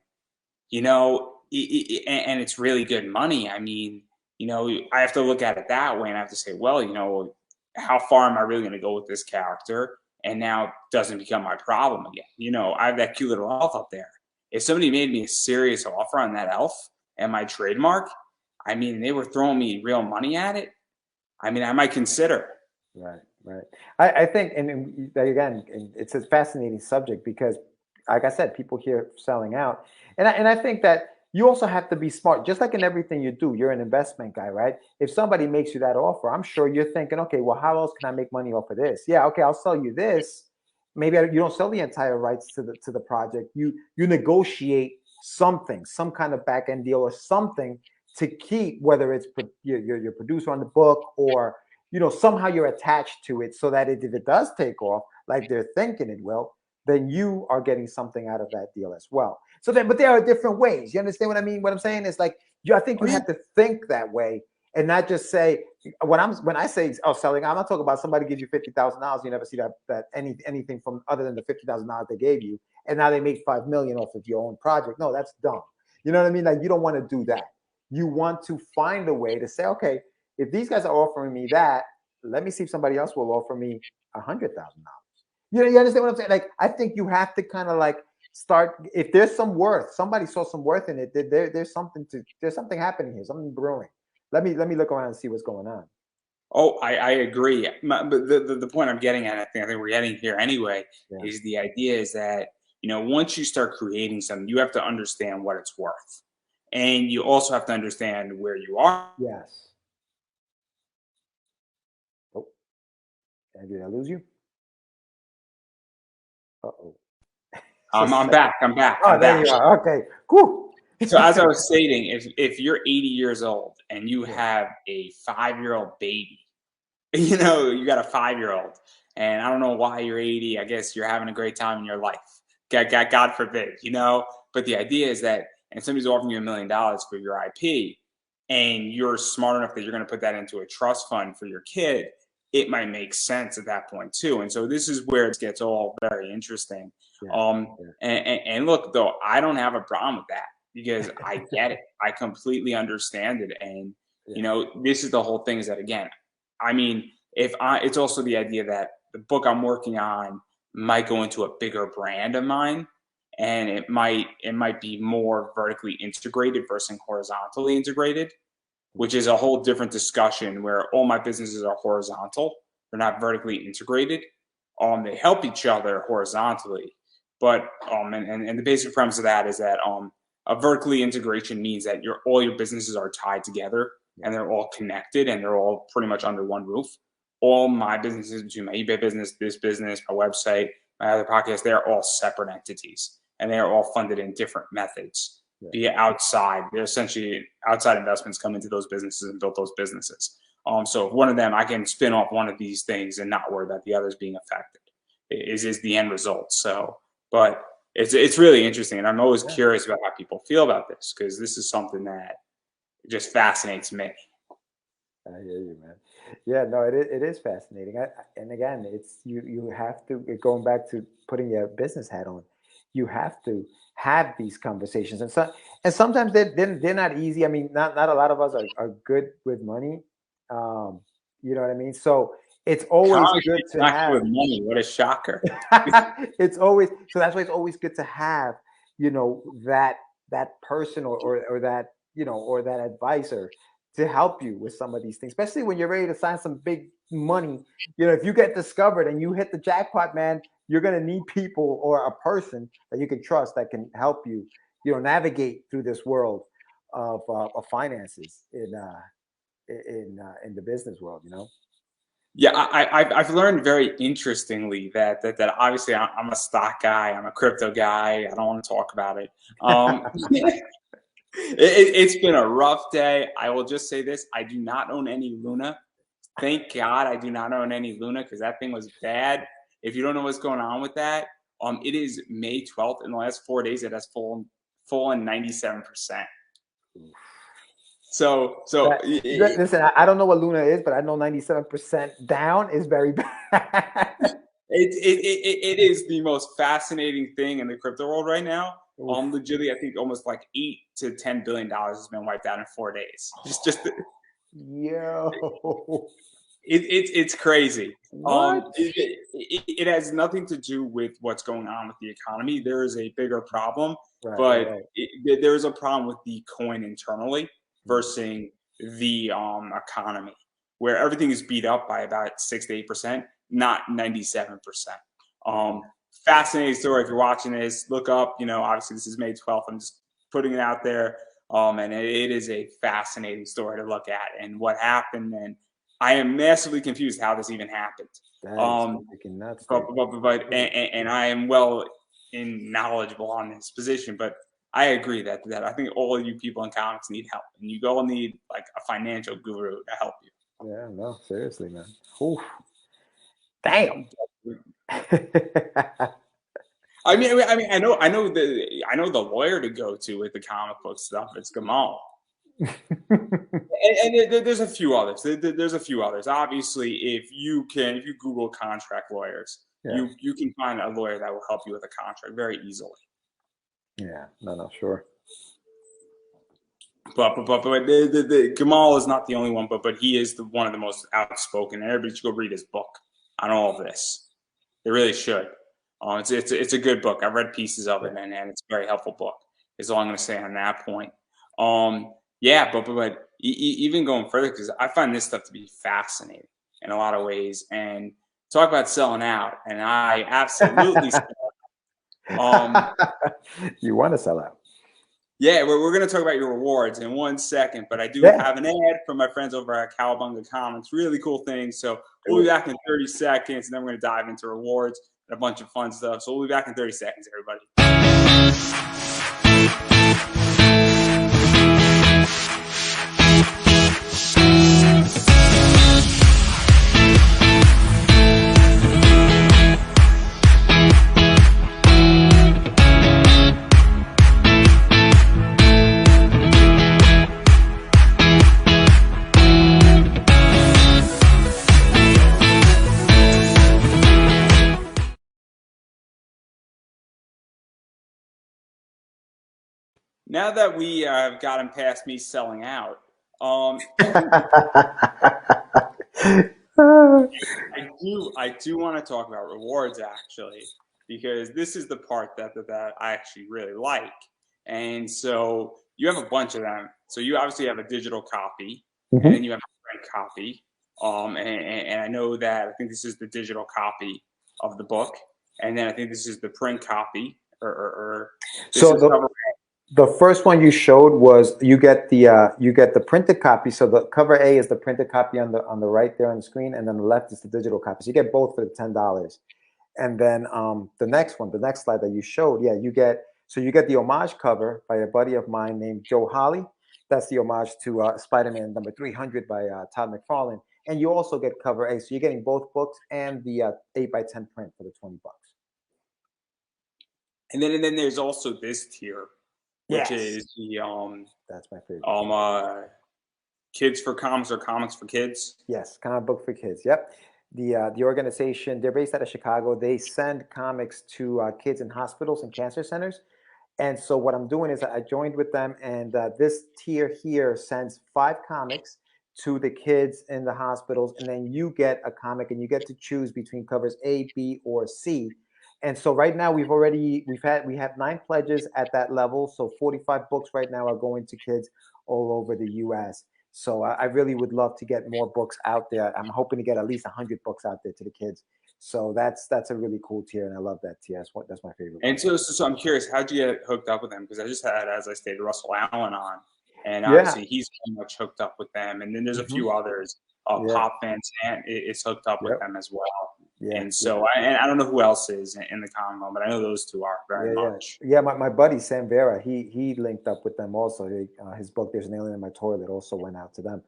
you know, and it's really good money, I mean, you know, I have to look at it that way and I have to say, well, you know, how far am I really going to go with this character? And now it doesn't become my problem again. You know, I have that cute little elf up there. If somebody made me a serious offer on that elf and my trademark, I mean, they were throwing me real money at it, I mean, I might consider. Right, right. I think, and again, it's a fascinating subject because, like I said, people here selling out, and I think that you also have to be smart. Just like in everything you do, you're an investment guy, right? If somebody makes you that offer, I'm sure you're thinking, okay, well, how else can I make money off of this? Yeah, okay, I'll sell you this. Maybe you don't sell the entire rights to the project. You negotiate something, some kind of back end deal or something to keep, whether it's your producer on the book or somehow you're attached to it so that if it does take off, like they're thinking it will, then you are getting something out of that deal as well. So but there are different ways. You understand what I mean? What I'm saying is like, I think you have to think that way and not just say, when I say, oh, selling, I'm not talking about somebody gives you $50,000, you never see that anything from other than the $50,000 they gave you, and now they make $5 million off of your own project. No, that's dumb. You know what I mean? Like, you don't want to do that. You want to find a way to say, okay, if these guys are offering me that, let me see if somebody else will offer me $100,000. You understand what I'm saying? Like, I think you have to kind of like start. If there's some worth, somebody saw some worth in it. There's something happening here, something brewing. Let me look around and see what's going on. Oh, I agree. But the point I'm getting at, I think we're getting here anyway, is the idea is that, you know, once you start creating something, you have to understand what it's worth. And you also have to understand where you are. Yes. Oh, did I lose you? Uh-oh. I'm back. Oh, there you are. Okay. Cool. So as I was stating, if you're 80 years old and you have a 5-year-old baby, you know, you got a 5-year-old, and I don't know why you're 80. I guess you're having a great time in your life. God forbid, you know. But the idea is that, and somebody's offering you $1 million for your IP, and you're smart enough that you're going to put that into a trust fund for your kid, it might make sense at that point too. And so this is where it gets all very interesting. And look, though, I don't have a problem with that because I get it. I completely understand it. And, you know, this is the whole thing is that, again, I mean, it's also the idea that the book I'm working on might go into a bigger brand of mine, and it might be more vertically integrated versus horizontally integrated, which is a whole different discussion where all my businesses are horizontal. They're not vertically integrated. They help each other horizontally, but and the basic premise of that is that a vertically integration means that all your businesses are tied together and they're all connected and they're all pretty much under one roof. All my businesses, between my eBay business, this business, my website, my other podcast, they're all separate entities and they're all funded in different methods. Be it outside, they're essentially outside investments come into those businesses and build those businesses. So if one of them, I can spin off one of these things and not worry about the others being affected. Is the end result. So, but it's really interesting, and I'm always curious about how people feel about this because this is something that just fascinates me. I hear you, man. Yeah, no, it is fascinating. And again, it's you have to, going back to putting your business hat on, you have to have these conversations, and sometimes they're not easy. I mean, not a lot of us are good with money. You know what I mean? So it's always good to have with money. What a shocker! It's always, so that's why it's always good to have, that person or that, or that advisor to help you with some of these things, especially when you're ready to sign some big money. If you get discovered and you hit the jackpot, man, you're going to need people or a person that you can trust that can help you, navigate through this world of finances in the business world, you know. Yeah, I've learned very interestingly that obviously I'm a stock guy, I'm a crypto guy. I don't want to talk about it. It's been a rough day. I will just say this: I do not own any Luna. Thank God I do not own any Luna because that thing was bad. If you don't know what's going on with that, it is May 12th. In the last 4 days, it has fallen 97%. So Listen, I don't know what Luna is, but I know 97% down is very bad. it is the most fascinating thing in the crypto world right now. Legitimately, I think almost like $8 to $10 billion has been wiped out in 4 days. Just Yo. It's crazy. What? It has nothing to do with what's going on with the economy. There is a bigger problem, Right. there is a problem with the coin internally versus the economy, where everything is beat up by about 6 to 8%, not 97%. Fascinating story. If you're watching this, look up. Obviously this is May 12th. I'm just putting it out there. And it is a fascinating story to look at and what happened. And I am massively confused how this even happened. That is freaking nuts. And I am well knowledgeable on this position, but I agree that I think all you people in comics need help, and you all need like a financial guru to help you. Yeah, no, seriously, man. Oof. Damn. I mean, I know the lawyer to go to with the comic book stuff. It's Gamal. and there's a few others. There's a few others. Obviously, if you Google contract lawyers, you can find a lawyer that will help you with a contract very easily. Yeah, no, sure. But the Gamal is not the only one, but he is one of the most outspoken. Everybody should go read his book on all of this. They really should. It's a good book. I've read pieces of it, and it's a very helpful book. Is all I'm going to say on that point. Yeah, but even going further, because I find this stuff to be fascinating in a lot of ways. And talk about selling out, and I absolutely sell out. You want to sell out? Yeah, we're going to talk about your rewards in 1 second, but I do have an ad from my friends over at Cowabunga Comics. Really cool things. So we'll be back in 30 seconds, and then we're going to dive into rewards and a bunch of fun stuff. So we'll be back in 30 seconds, everybody. Now that we have gotten past me selling out, I do want to talk about rewards actually, because this is the part that I actually really like. And so you have a bunch of them. So you obviously have a digital copy, and then you have a print copy. And I know that I think this is the digital copy of the book, and then I think this is the print copy, or this is the first one you showed was you get the printed copy. So the cover A is the printed copy on the right there on the screen, and then the left is the digital copy. So you get both for the $10. And then the next slide that you showed, you get the homage cover by a buddy of mine named Joe Holly. That's the homage to Spider-Man number 300 by Todd McFarlane. And you also get cover A. So you're getting both books and the 8x10 print for the $20. And then there's also this tier, which is the that's my favorite. Kids for Comics or Comics for Kids. Yes, comic book for kids. Yep. The organization, they're based out of Chicago. They send comics to kids in hospitals and cancer centers. And so what I'm doing is I joined with them, and this tier here sends 5 comics to the kids in the hospitals, and then you get a comic, and you get to choose between covers A, B, or C. And so right now we have 9 pledges at that level. So 45 books right now are going to kids all over the U.S. So I really would love to get more books out there. I'm hoping to get at least 100 books out there to the kids. So that's a really cool tier, and I love that tier. That's my favorite. And so I'm curious, how'd you get hooked up with them? Because I just had, as I stated, Russell Allen on. and Yeah. obviously he's pretty much hooked up with them. And then there's a Hmm. few others. Yeah. Pop Van Sant is hooked up with Yep. them as well. Yeah. And Yeah. so, and I don't know who else is in the comic room, but I know those two are very Yeah, yeah, much. yeah. My buddy Sam Vera, he linked up with them also. His book "There's an Alien in My Toilet" also went out to them.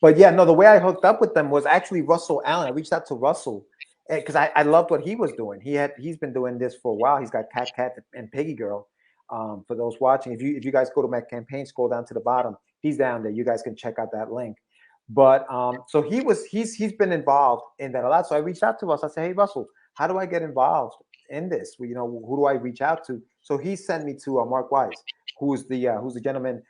But yeah, no, the way I hooked up with them was actually Russell Allen. I reached out to Russell because I loved what he was doing. He's been doing this for a while. He's got Cat and Piggy Girl. For those watching, if you guys go to my campaign, scroll down to the bottom. He's down there. You guys can check out that link. But so he's been involved in that a lot. So I reached out to us. I said, hey Russell, how do I get involved in this? Well, who do I reach out to? So he sent me to Mark Wise, who's the gentleman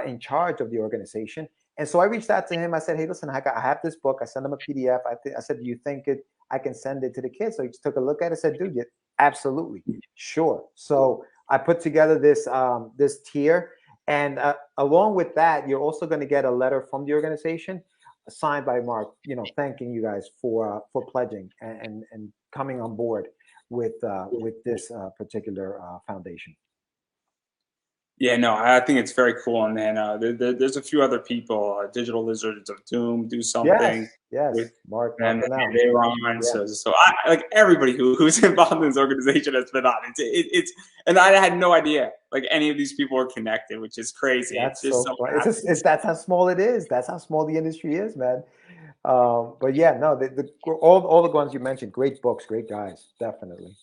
in charge of the organization. And so I reached out to him. I said, hey, listen, I have this book. I sent him a PDF. I said, do you think I can send it to the kids? So he just took a look at it and said, dude, yeah, absolutely, sure. So I put together this tier. And along with that, you're also going to get a letter from the organization signed by Mark, thanking you guys for pledging and coming on board with this particular foundation. Yeah, no, I think it's very cool. And then there's a few other people, Digital Lizards of Doom, do something with Yes, Mark them. Brunel. They were on. Yeah. So I like everybody who's involved in this organization has been on. It's and I had no idea like any of these people were connected, which is crazy. It's That's just so so funny. happens. That's how small it is. That's how small the industry is, man. But yeah, no, all the ones you mentioned, great books, great guys, definitely.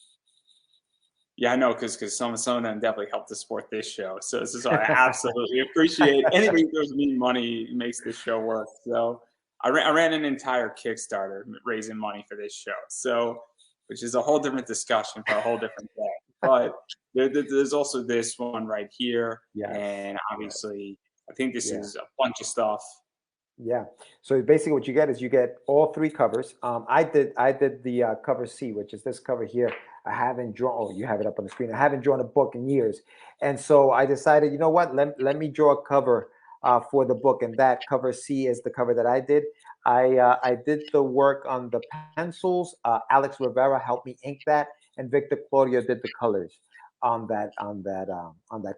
Yeah, I know, because some of them definitely helped to support this show. So this is why I absolutely appreciate anybody who throws me money makes this show work. So I ran an entire Kickstarter raising money for this show. So which is a whole different discussion for a whole different day. But there's also this one right here, Yes. and obviously I think this Yeah. is a bunch of stuff. Yeah. So basically, what you get is you get all three covers. I did the cover C, which is this cover here. I haven't drawn. Oh, you have it up on the screen. I haven't drawn a book in years, and so I decided, you know what? Let me draw a cover for the book, and that cover C is the cover that I did. I did the work on the pencils. Alex Rivera helped me ink that, and Victor Claudio did the colors on that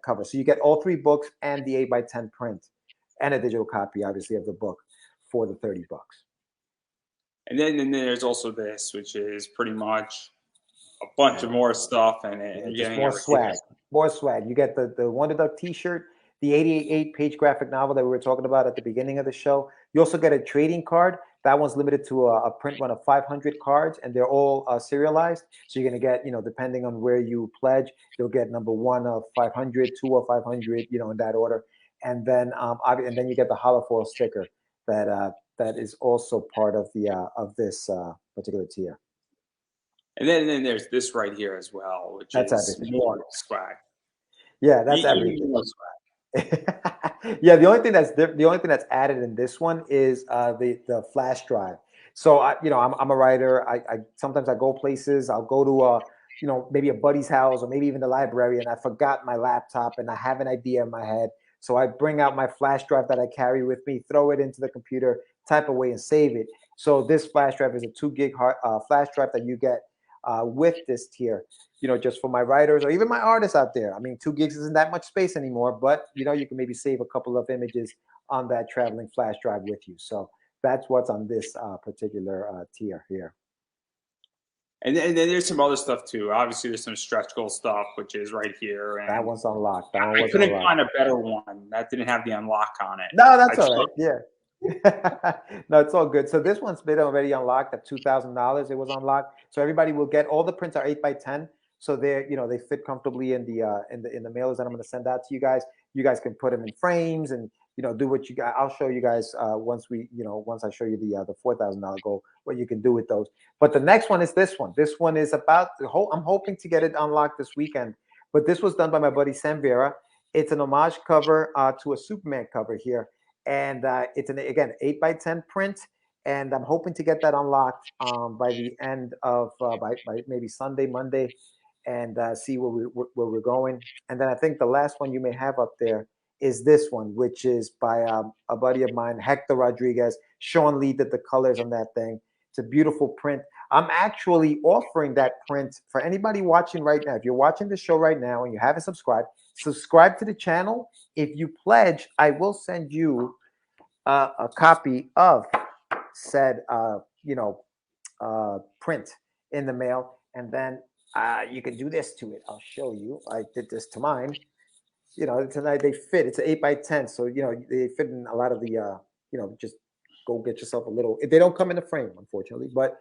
cover. So you get all three books and the 8x10 print and a digital copy, obviously, of the book for the $30. And then there's also this, which is pretty much a bunch of more stuff, and Yeah, you're just getting a more swag. ridiculous. More swag. You get the Wonderduck T-shirt, the 88-page graphic novel that we were talking about at the beginning of the show. You also get a trading card. That one's limited to a print run of 500 cards, and they're all serialized. So you're going to get, depending on where you pledge, you'll get number 1 of 500, 2 of 500, in that order. And then you get the hollow foil sticker that is also part of this particular tier. And then there's this right here as well, which That's is everything. more swag. Yeah, that's Even everything. more swag. Yeah, the only thing that's added in this one is the flash drive. So I'm a writer. I sometimes I go places. I'll go to maybe a buddy's house or maybe even the library, and I forgot my laptop and I have an idea in my head. So I bring out my flash drive that I carry with me, throw it into the computer, type away, and save it. So this flash drive is a 2 gig flash drive that you get with this tier. Just for my writers or even my artists out there. I mean, 2 gigs isn't that much space anymore, but you can maybe save a couple of images on that traveling flash drive with you. So that's what's on this particular tier here. And then there's some other stuff too. Obviously, there's some stretch goal stuff, which is right here. That And one's unlocked. That one I was couldn't unlocked. find a better one that didn't have the unlock on it. No, I that's all just right. Yeah. No, it's all good. So this one's been already unlocked at $2,000. It was unlocked. So everybody will get all the prints are 8x10. So they fit comfortably in the mailers that I'm going to send out to you guys. You guys can put them in frames and do what you got. I'll show you guys once I show you the $4,000 goal what you can do with those. But the next one is this one. This one is about I'm hoping to get it unlocked this weekend. But this was done by my buddy Sam Vera. It's an homage cover to a Superman cover here, and it's again 8x10 print. And I'm hoping to get that unlocked by the end of by maybe Sunday, Monday, and see where we're going. And then I think the last one you may have up there is this one, which is by a buddy of mine, Hector Rodriguez. Sean Lee did the colors on that thing. It's a beautiful print. I'm actually offering that print for anybody watching right now. If you're watching the show right now and you haven't subscribed, subscribe to the channel if you pledge, I will send you a copy of said, print in the mail, and then you can do this to it. I'll show you. I did this to mine. Tonight they fit. It's an 8x10, so they fit in a lot of the. Just go get yourself a little. They don't come in the frame, unfortunately, but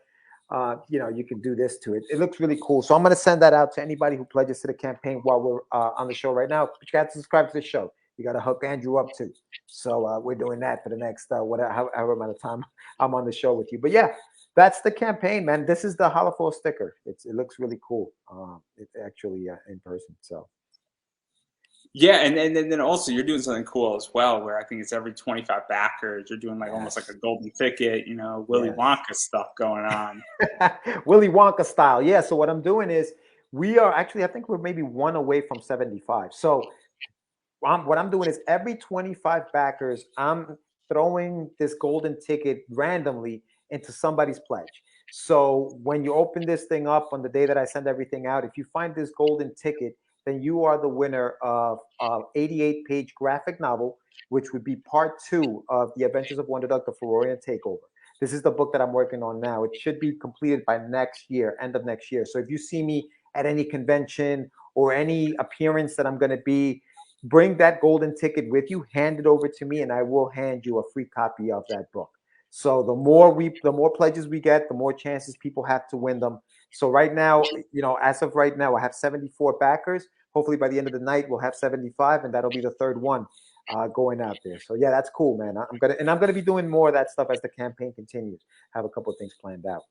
you can do this to it. It looks really cool. So I'm going to send that out to anybody who pledges to the campaign while we're on the show right now. But you got to subscribe to the show. You got to hook Andrew up too. So we're doing that for the next however amount of time I'm on the show with you. But yeah, that's the campaign, man. This is the Holophore sticker. It looks really cool. It's actually in person. So. Yeah, and then also you're doing something cool as well, where I think it's every 25 backers, you're doing like almost like a golden ticket, Willy Wonka stuff going on. Willy Wonka style. Yeah. So what I'm doing is I think we're maybe one away from 75. So what I'm doing is every 25 backers, I'm throwing this golden ticket randomly into somebody's pledge. So when you open this thing up on the day that I send everything out, if you find this golden ticket, then you are the winner of 88-page graphic novel, which would be part 2 of The Adventures of Wonderduck, The Ferorian Takeover. This is the book that I'm working on now. It should be completed by next year, end of next year. So if you see me at any convention or any appearance that I'm going to be, bring that golden ticket with you, hand it over to me, and I will hand you a free copy of that book. So the more pledges we get, the more chances people have to win them. So right now, as of right now, I have 74 backers. Hopefully by the end of the night, we'll have 75, and that'll be the third one going out there. So yeah, that's cool, man. I'm gonna be doing more of that stuff as the campaign continues. Have a couple of things planned out.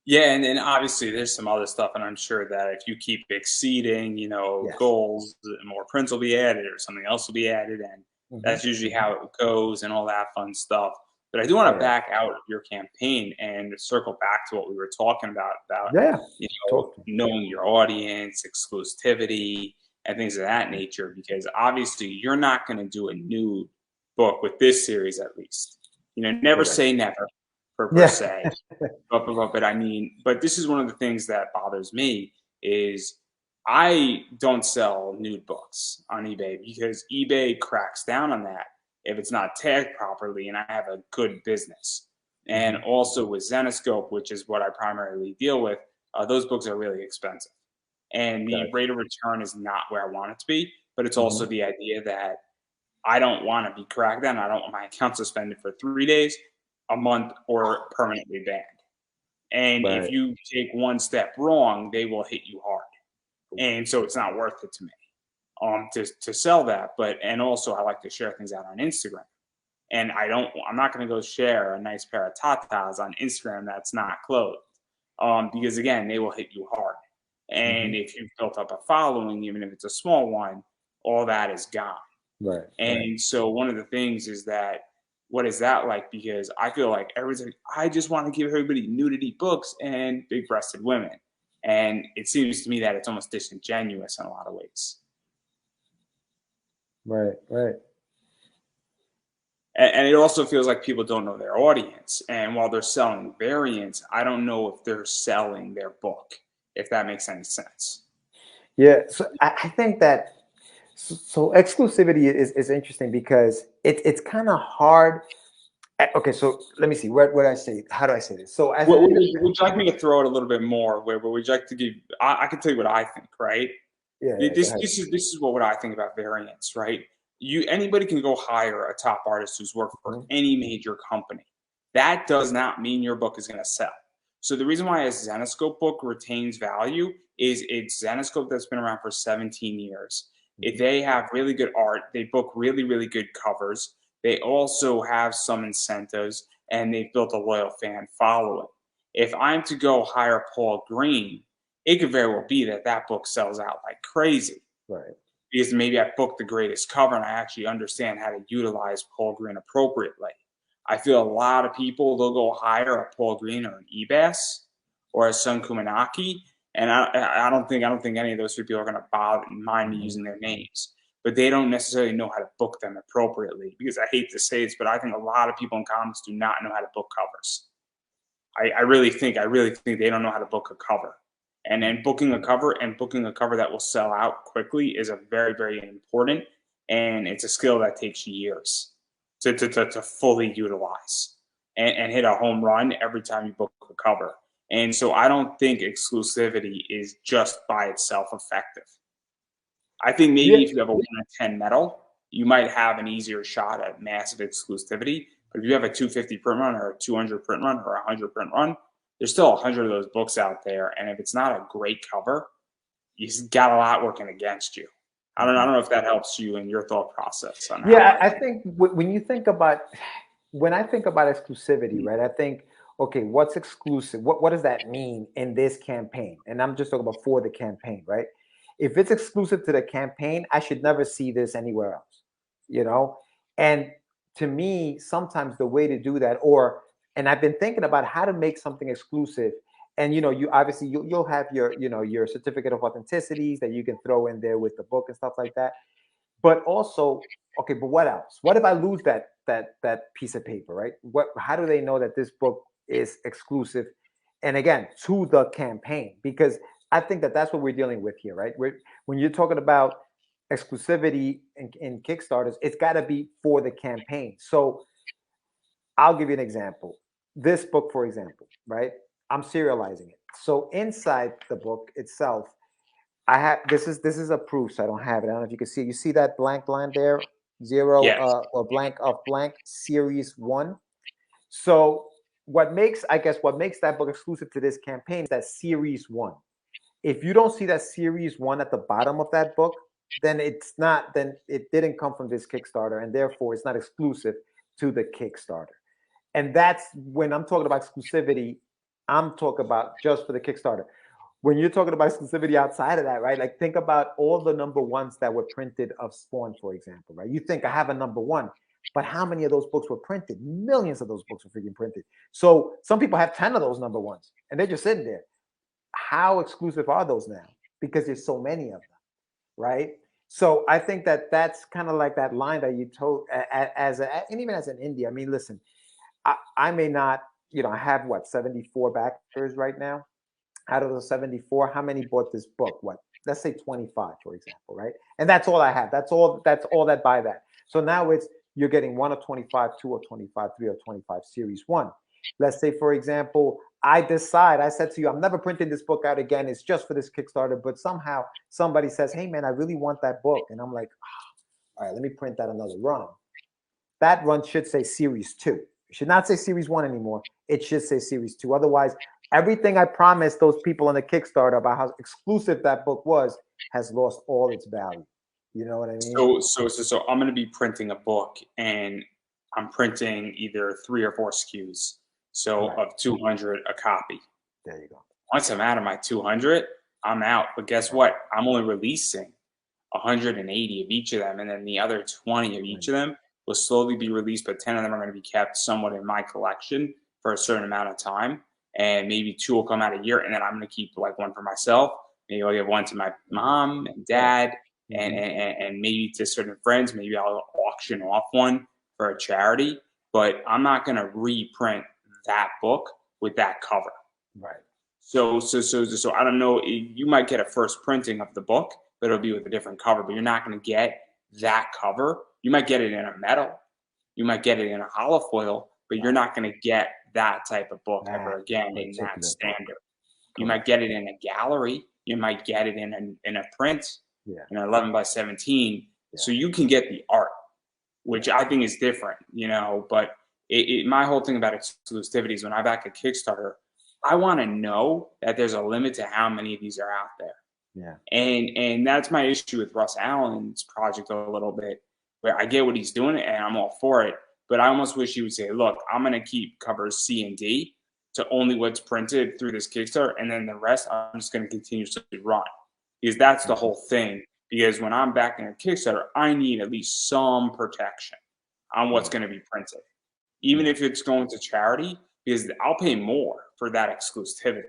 Yeah, and obviously there's some other stuff, and I'm sure that if you keep exceeding, goals, more prints will be added or something else will be added, and that's usually how it goes and all that fun stuff. But I do want to back out of your campaign and circle back to what we were talking about knowing your audience, exclusivity, and things of that nature. Because obviously, you're not going to do a new book with this series, at least. Never say never, per se. But this is one of the things that bothers me is I don't sell nude books on eBay because eBay cracks down on that if it's not tagged properly and I have a good business. And also with Zenescope, which is what I primarily deal with, those books are really expensive. And the rate of return is not where I want it to be, but it's also the idea that I don't want to be cracked down. I don't want my account suspended for 3 days, a month, or permanently banned. And if you take one step wrong, they will hit you hard. And so it's not worth it to me to sell that. And also I like to share things out on Instagram. And I'm not going to go share a nice pair of tatas on Instagram that's not clothed. Because again, they will hit you hard. And if you've built up a following, even if it's a small one, all that is gone. And so one of the things is that, what is that like? Because I feel like I just want to give everybody nudity books and big-breasted women. And it seems to me that it's almost disingenuous in a lot of ways. Right. And it also feels like people don't know their audience. And while they're selling variants, I don't know if they're selling their book, if that makes any sense. Yeah. So I think that so exclusivity is interesting because it's kind of hard. Okay, so let me see. What I say? How do I say this? So as would you like me to throw it a little bit more? Where would you like to give? I can tell you what I think, right? Yeah. This is what I think about variants, right? Anybody can go hire a top artist who's worked for any major company. That does not mean your book is going to sell. So the reason why a Zenescope book retains value is it's Zenescope that's been around for 17 years. If they have really good art, they book really, really good covers. They also have some incentives, and they've built a loyal fan following. If I'm to go hire Paul Green, it could very well be that book sells out like crazy. Right. Because maybe I booked the greatest cover and I actually understand how to utilize Paul Green appropriately. I feel a lot of people, they'll go hire a Paul Green or an Ebas or a Sun Kumanaki, and I don't think any of those people are going to mind me using their names. But they don't necessarily know how to book them appropriately, because I hate to say this, but I think a lot of people in comics do not know how to book covers. I really think they don't know how to book a cover. And then booking a cover that will sell out quickly is a very, very important. and it's a skill that takes years to fully utilize and hit a home run every time you book a cover. And so I don't think exclusivity is just by itself effective. I think Yeah, maybe if you have a 1 in 10 medal, you might have an easier shot at massive exclusivity. But if you have a 250 print run or a 200 print run or a 100 print run, there's still 100 of those books out there. And if it's not a great cover, you've got a lot working against you. I don't know if that helps you in your thought process on how yeah. I I think. think when you think about, when I think about exclusivity, right? I think, okay, what's exclusive? What does that mean in this campaign? And I'm just talking about for the campaign, right? If it's exclusive to the campaign, I should never see this anywhere else, you know? And to me, sometimes the way to do that, and I've been thinking about how to make something exclusive. And you obviously you'll have your certificate of authenticities that you can throw in there with the book and stuff like that. But also, okay, but what else? What if I lose that piece of paper, right? How do they know that this book is exclusive? And again, to the campaign, because I think that's what we're dealing with here, right? When you're talking about exclusivity in Kickstarters, it's got to be for the campaign. So I'll give you an example. This book, for example, right? I'm serializing it. So inside the book itself, I have this is a proof, so I don't have it. I don't know if you can see it. You see that blank line there, zero Yes. or blank of blank, series 1. So what makes that book exclusive to this campaign is that series 1. If you don't see that series 1 at the bottom of that book, then it didn't come from this Kickstarter, and therefore it's not exclusive to the Kickstarter. And that's when I'm talking about exclusivity, I'm talking about just for the Kickstarter. When you're talking about exclusivity outside of that, right? Like think about all the number ones that were printed of Spawn, for example, right? You think I have a number one, but how many of those books were printed? Millions of those books were freaking printed. So some people have 10 of those number ones and they're just sitting there. How exclusive are those now? Because there's so many of them, right? So I think that's kind of like that line that you told and even as an indie. I mean, listen, I may not, I have what, 74 backers right now. Out of those 74, how many bought this book? What? Let's say 25, for example, right? And that's all I have. That's all that buy that. So now you're getting 1 of 25, 2 of 25, 3 of 25, series 1. Let's say, for example, I said to you, I'm never printing this book out again. It's just for this Kickstarter. But somehow somebody says, hey, man, I really want that book. And I'm like, all right, let me print that another run. That run should say series 2. It should not say series 1 anymore. It should say series 2. Otherwise, everything I promised those people on the Kickstarter about how exclusive that book was has lost all its value. You know what I mean? So I'm going to be printing a book, and I'm printing either 3 or 4 SKUs. So Right. of 200 a copy. There you go. Once I'm out of my 200, I'm out. But guess what? I'm only releasing 180 of each of them, and then the other 20 of each of them will slowly be released. But 10 of them are going to be kept somewhat in my collection for a certain amount of time, and maybe 2 will come out a year, and then I'm going to keep like 1 for myself. Maybe I'll give 1 to my mom and dad, and maybe to certain friends. Maybe I'll auction off 1 for a charity. But I'm not going to reprint that book with that cover. Right. So I don't know. You might get a first printing of the book, but it'll be with a different cover. But you're not going to get that cover. You might get it in a metal. You might get it in a holofoil, but you're not going to get that type of book ever again in that standard. You might get it in a gallery. You might get it in a print, in an 11 by 17. So you can get the art, which I think is different, But my whole thing about exclusivity is when I back a Kickstarter, I want to know that there's a limit to how many of these are out there. Yeah. And that's my issue with Russ Allen's project a little bit, where I get what he's doing and I'm all for it. But I almost wish he would say, look, I'm going to keep covers C and D to only what's printed through this Kickstarter. And then the rest, I'm just going to continuously run, because that's the whole thing. Because when I'm backing a Kickstarter, I need at least some protection on what's going to be printed, even if it's going to charity, because I'll pay more for that exclusivity.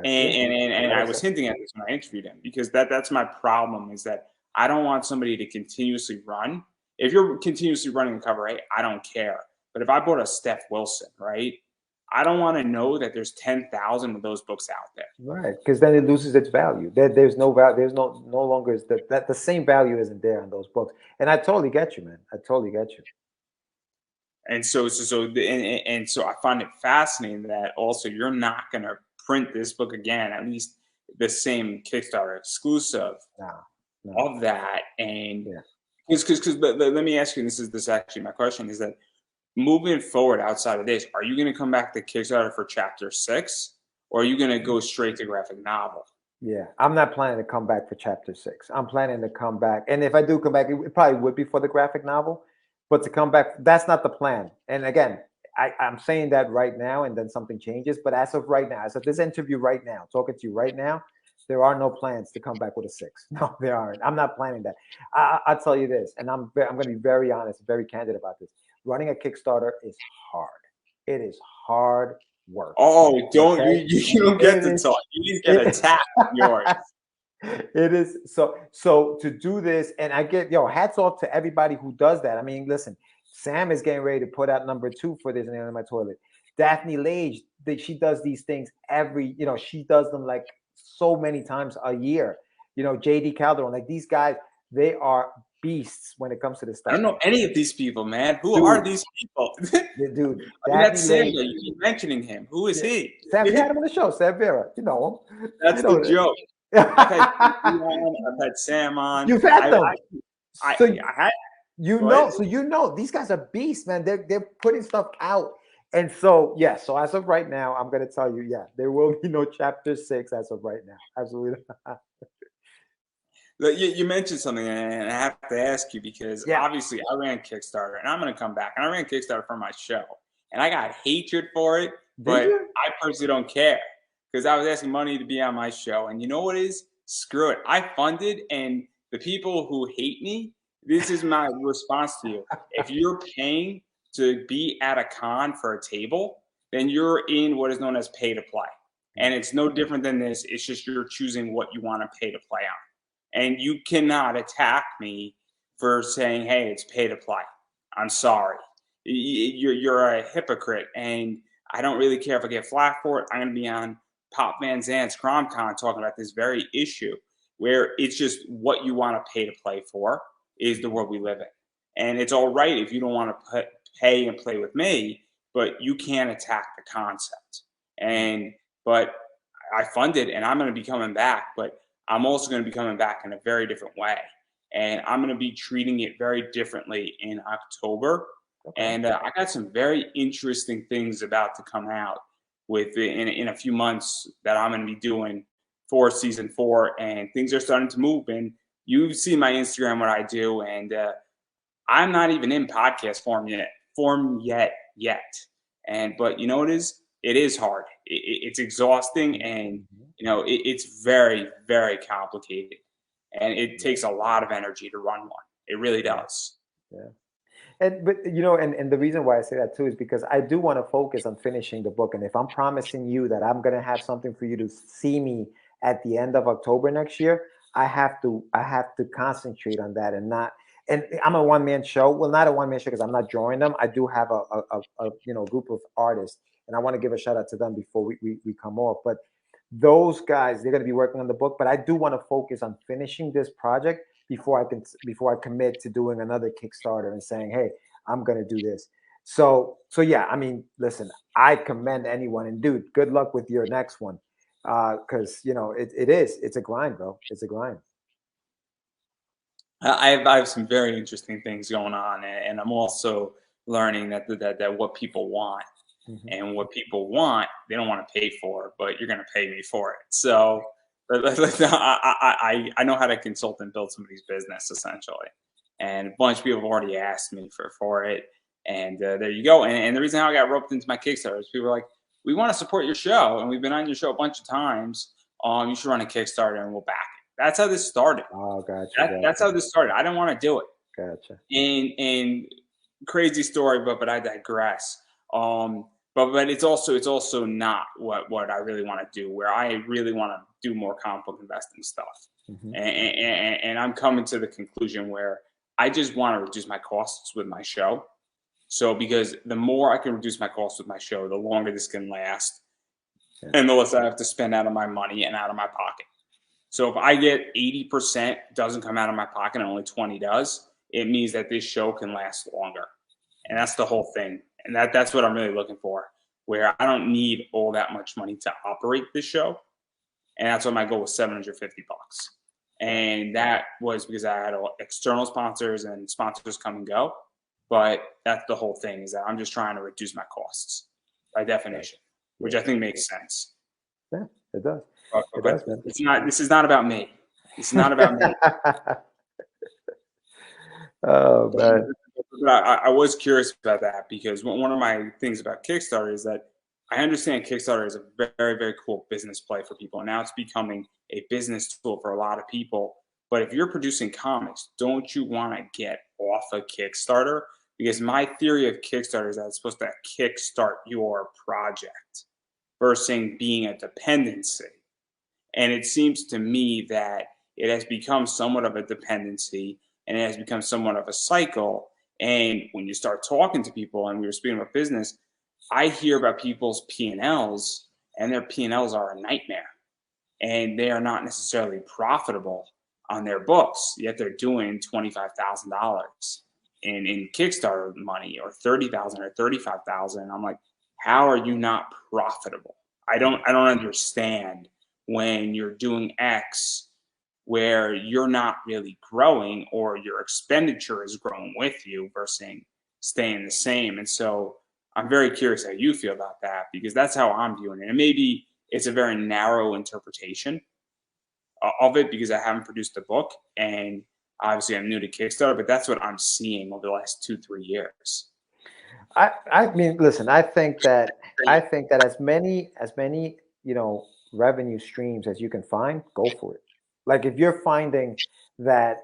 And I was hinting at this when I interviewed him, because that's my problem, is that I don't want somebody to continuously run. If you're continuously running a cover, right, I don't care. But if I bought a Steph Wilson, right, I don't want to know that there's 10,000 of those books out there. Right, because then it loses its value. There's no value. There's no longer is that the same value isn't there on those books. And I totally get you, man. I totally get you. And so I find it fascinating that also you're not going to print this book again, at least the same Kickstarter exclusive No, no. of that. And Yeah. because let me ask you, this is actually my question, is that moving forward outside of this, are you going to come back to Kickstarter for chapter 6, or are you going to go straight to graphic novel? Yeah, I'm not planning to come back for chapter 6. I'm planning to come back, and if I do come back, it probably would be for the graphic novel. But to come back, that's not the plan. And again, I'm saying that right now, and then something changes. But as of right now, as of this interview right now, talking to you right now, there are no plans to come back with a 6. No, there aren't. I'm not planning that. I'll tell you this, and I'm going to be very honest, very candid about this. Running a Kickstarter is hard. It is hard work. Oh, don't Okay? you don't get to talk. You just get attacked on yours. It is so to do this, and I get hats off to everybody who does that. I mean, listen, Sam is getting ready to put out number 2 for this Nail in My Toilet. Daphne Lage, she does these things she does them like so many times a year. JD Calderon, like these guys, they are beasts when it comes to this stuff. I don't know any of these people, man. Who are these people? Dude, that's Sam. You keep mentioning him. Who is he? Sam, you had him on the show, Sam Vera. You know him. That's the joke. I've had Sam on. You've had them. These guys are beasts, man. They're putting stuff out. And so as of right now, I'm gonna tell you, there will be no chapter 6 as of right now. Absolutely not. You mentioned something, and I have to ask you because obviously I ran Kickstarter, and I'm going to come back. And I ran Kickstarter for my show, and I got hatred for it, but I personally don't care because I was asking money to be on my show. And you know what is? Screw it. I funded, and the people who hate me, this is my response to you. If you're paying to be at a con for a table, then you're in what is known as pay to play. And it's no different than this. It's just you're choosing what you want to pay to play on. And you cannot attack me for saying, hey, it's pay to play. I'm sorry. You're a hypocrite. And I don't really care if I get flack for it. I'm going to be on Pop Van Zant's CromCon talking about this very issue where it's just what you want to pay to play for is the world we live in. And it's all right if you don't want to pay and play with me, but you can't attack the concept. But I funded, and I'm going to be coming back, but I'm also going to be coming back in a very different way. And I'm going to be treating it very differently in October. Okay. And I got some very interesting things about to come out in a few months that I'm going to be doing for season 4. And things are starting to move. And you've seen my Instagram, what I do. And I'm not even in podcast form yet. But you know what it is? It is hard. It's exhausting, and it's very, very complicated, and it takes a lot of energy to run one. It really does. Yeah. And the reason why I say that too is because I do want to focus on finishing the book. And if I'm promising you that I'm going to have something for you to see me at the end of October next year, I have to concentrate on that and not. And I'm a one-man show. Well, not a one-man show because I'm not drawing them. I do have a group of artists, and I want to give a shout out to them before we come off. But those guys, they're going to be working on the book. But I do want to focus on finishing this project before I commit to doing another Kickstarter and saying, hey, I'm going to do this. So yeah, I mean, listen, I commend anyone, and dude, good luck with your next one, because it's a grind, bro. It's a grind. I have some very interesting things going on, and I'm also learning that what people want, and what people want, they don't want to pay for, but you're going to pay me for it. So I know how to consult and build somebody's business essentially, and a bunch of people have already asked me for it, and there you go. And the reason how I got roped into my Kickstarter is people were like, we want to support your show, and we've been on your show a bunch of times. You should run a Kickstarter, and we'll back it. That's how this started. Oh, gotcha. That's how this started. I didn't want to do it. Gotcha. And crazy story, but I digress. But it's also not what I really want to do. Where I really want to do more comic book investing stuff. And I'm coming to the conclusion where I just want to reduce my costs with my show, So because the more I can reduce my costs with my show, the longer this can last, and the less I have to spend out of my money and out of my pocket. So if I get 80% doesn't come out of my pocket and only 20 does, it means that this show can last longer. And that's the whole thing. And that's what I'm really looking for, where I don't need all that much money to operate this show. And that's what my goal was, $750. And that was because I had external sponsors and sponsors come and go. But that's the whole thing, is that I'm just trying to reduce my costs by definition, which I think makes sense. Yeah, it does. It does, man. It's not. This is not about me. This is not about me. Oh man. But I was curious about that, because one of my things about Kickstarter is that I understand Kickstarter is a very, very cool business play for people. And now it's becoming a business tool for a lot of people. But if you're producing comics, don't you want to get off of Kickstarter? Because my theory of Kickstarter is that it's supposed to kickstart your project versus being a dependency. And it seems to me that it has become somewhat of a dependency, and it has become somewhat of a cycle. And when you start talking to people, and we were speaking about business, I hear about people's P&Ls, and their P&Ls are a nightmare. And they are not necessarily profitable on their books, yet they're doing $25,000 in Kickstarter money, or $30,000 or $35,000. I'm like, how are you not profitable? I don't understand when you're doing X where you're not really growing, or your expenditure is growing with you versus staying the same. And so I'm very curious how you feel about that, because that's how I'm viewing it. And maybe it's a very narrow interpretation of it, because I haven't produced a book, and obviously I'm new to Kickstarter, but that's what I'm seeing over the last 2-3 years. I mean, listen, I think that as many revenue streams as you can find, go for it. Like, if you're finding that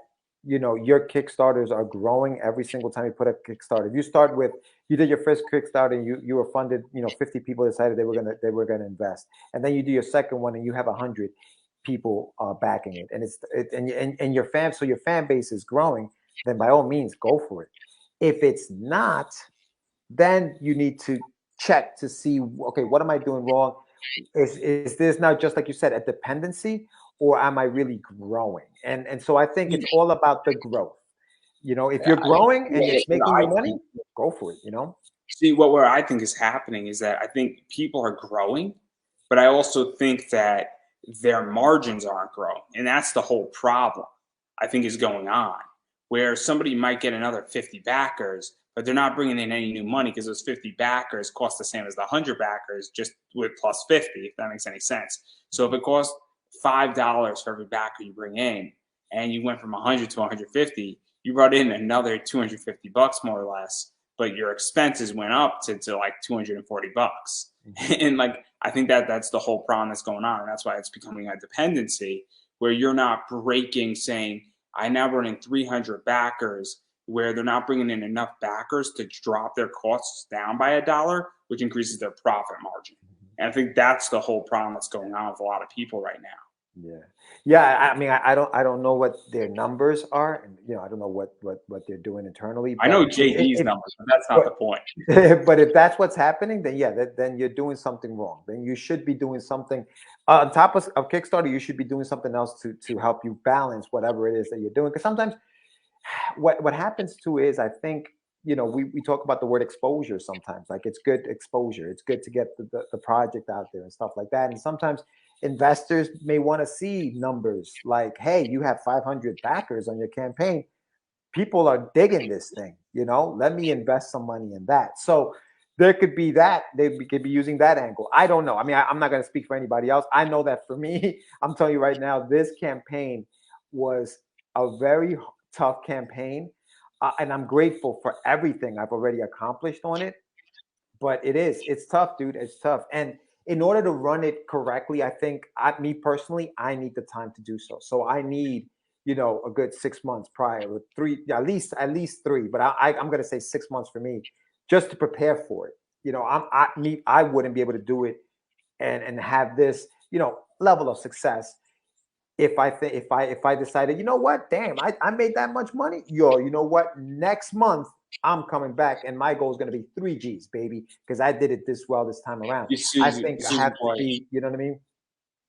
your Kickstarters are growing every single time you put a Kickstarter. If you did your first Kickstarter and you were funded, 50 people decided they were gonna invest, and then you do your second one and you have 100 people backing it, and your fan base is growing, then by all means go for it. If it's not, then you need to check to see, okay, what am I doing wrong? Is this now, just like you said, a dependency, or am I really growing? And so I think it's all about the growth. If you're growing and it's making you money, go for it. See, where I think is happening is that I think people are growing, but I also think that their margins aren't growing. And that's the whole problem I think is going on, where somebody might get another 50 backers, but they're not bringing in any new money, because those 50 backers cost the same as the 100 backers, just with plus 50, if that makes any sense. So if it costs $5 for every backer you bring in, and you went from 100 to 150, you brought in another $250 more or less, but your expenses went up to like $240. And like, I think that's the whole problem that's going on. And that's why it's becoming a dependency, where you're not breaking, saying, I now bring in 300 backers, where they're not bringing in enough backers to drop their costs down by $1, which increases their profit margin. And I think that's the whole problem that's going on with a lot of people right now. Yeah. I mean, I don't know what their numbers are, and I don't know what they're doing internally. I know JD's numbers, but that's not the point. But if that's what's happening, then then you're doing something wrong. Then you should be doing something on top of Kickstarter. You should be doing something else to help you balance whatever it is that you're doing. Because sometimes what happens too is, I think, we talk about the word exposure sometimes. Like, it's good exposure. It's good to get the project out there and stuff like that. And sometimes investors may want to see numbers like, hey, you have 500 backers on your campaign. People are digging this thing, let me invest some money in that. So there could be that. They could be using that angle. I don't know. I mean, I'm not going to speak for anybody else. I know that for me, I'm telling you right now, this campaign was a very tough campaign. And I'm grateful for everything I've already accomplished on it. But it's tough, dude. It's tough. And in order to run it correctly, I think me personally, I need the time to do so. So I need, a good 6 months prior, with at least 3, but I'm going to say 6 months for me, just to prepare for it. I wouldn't be able to do it and have this, level of success if I decided, damn, I made that much money. You know what? Next month I'm coming back, and my goal is going to be 3Gs, baby, because I did it this well this time around. I think I have to be, you know what I mean?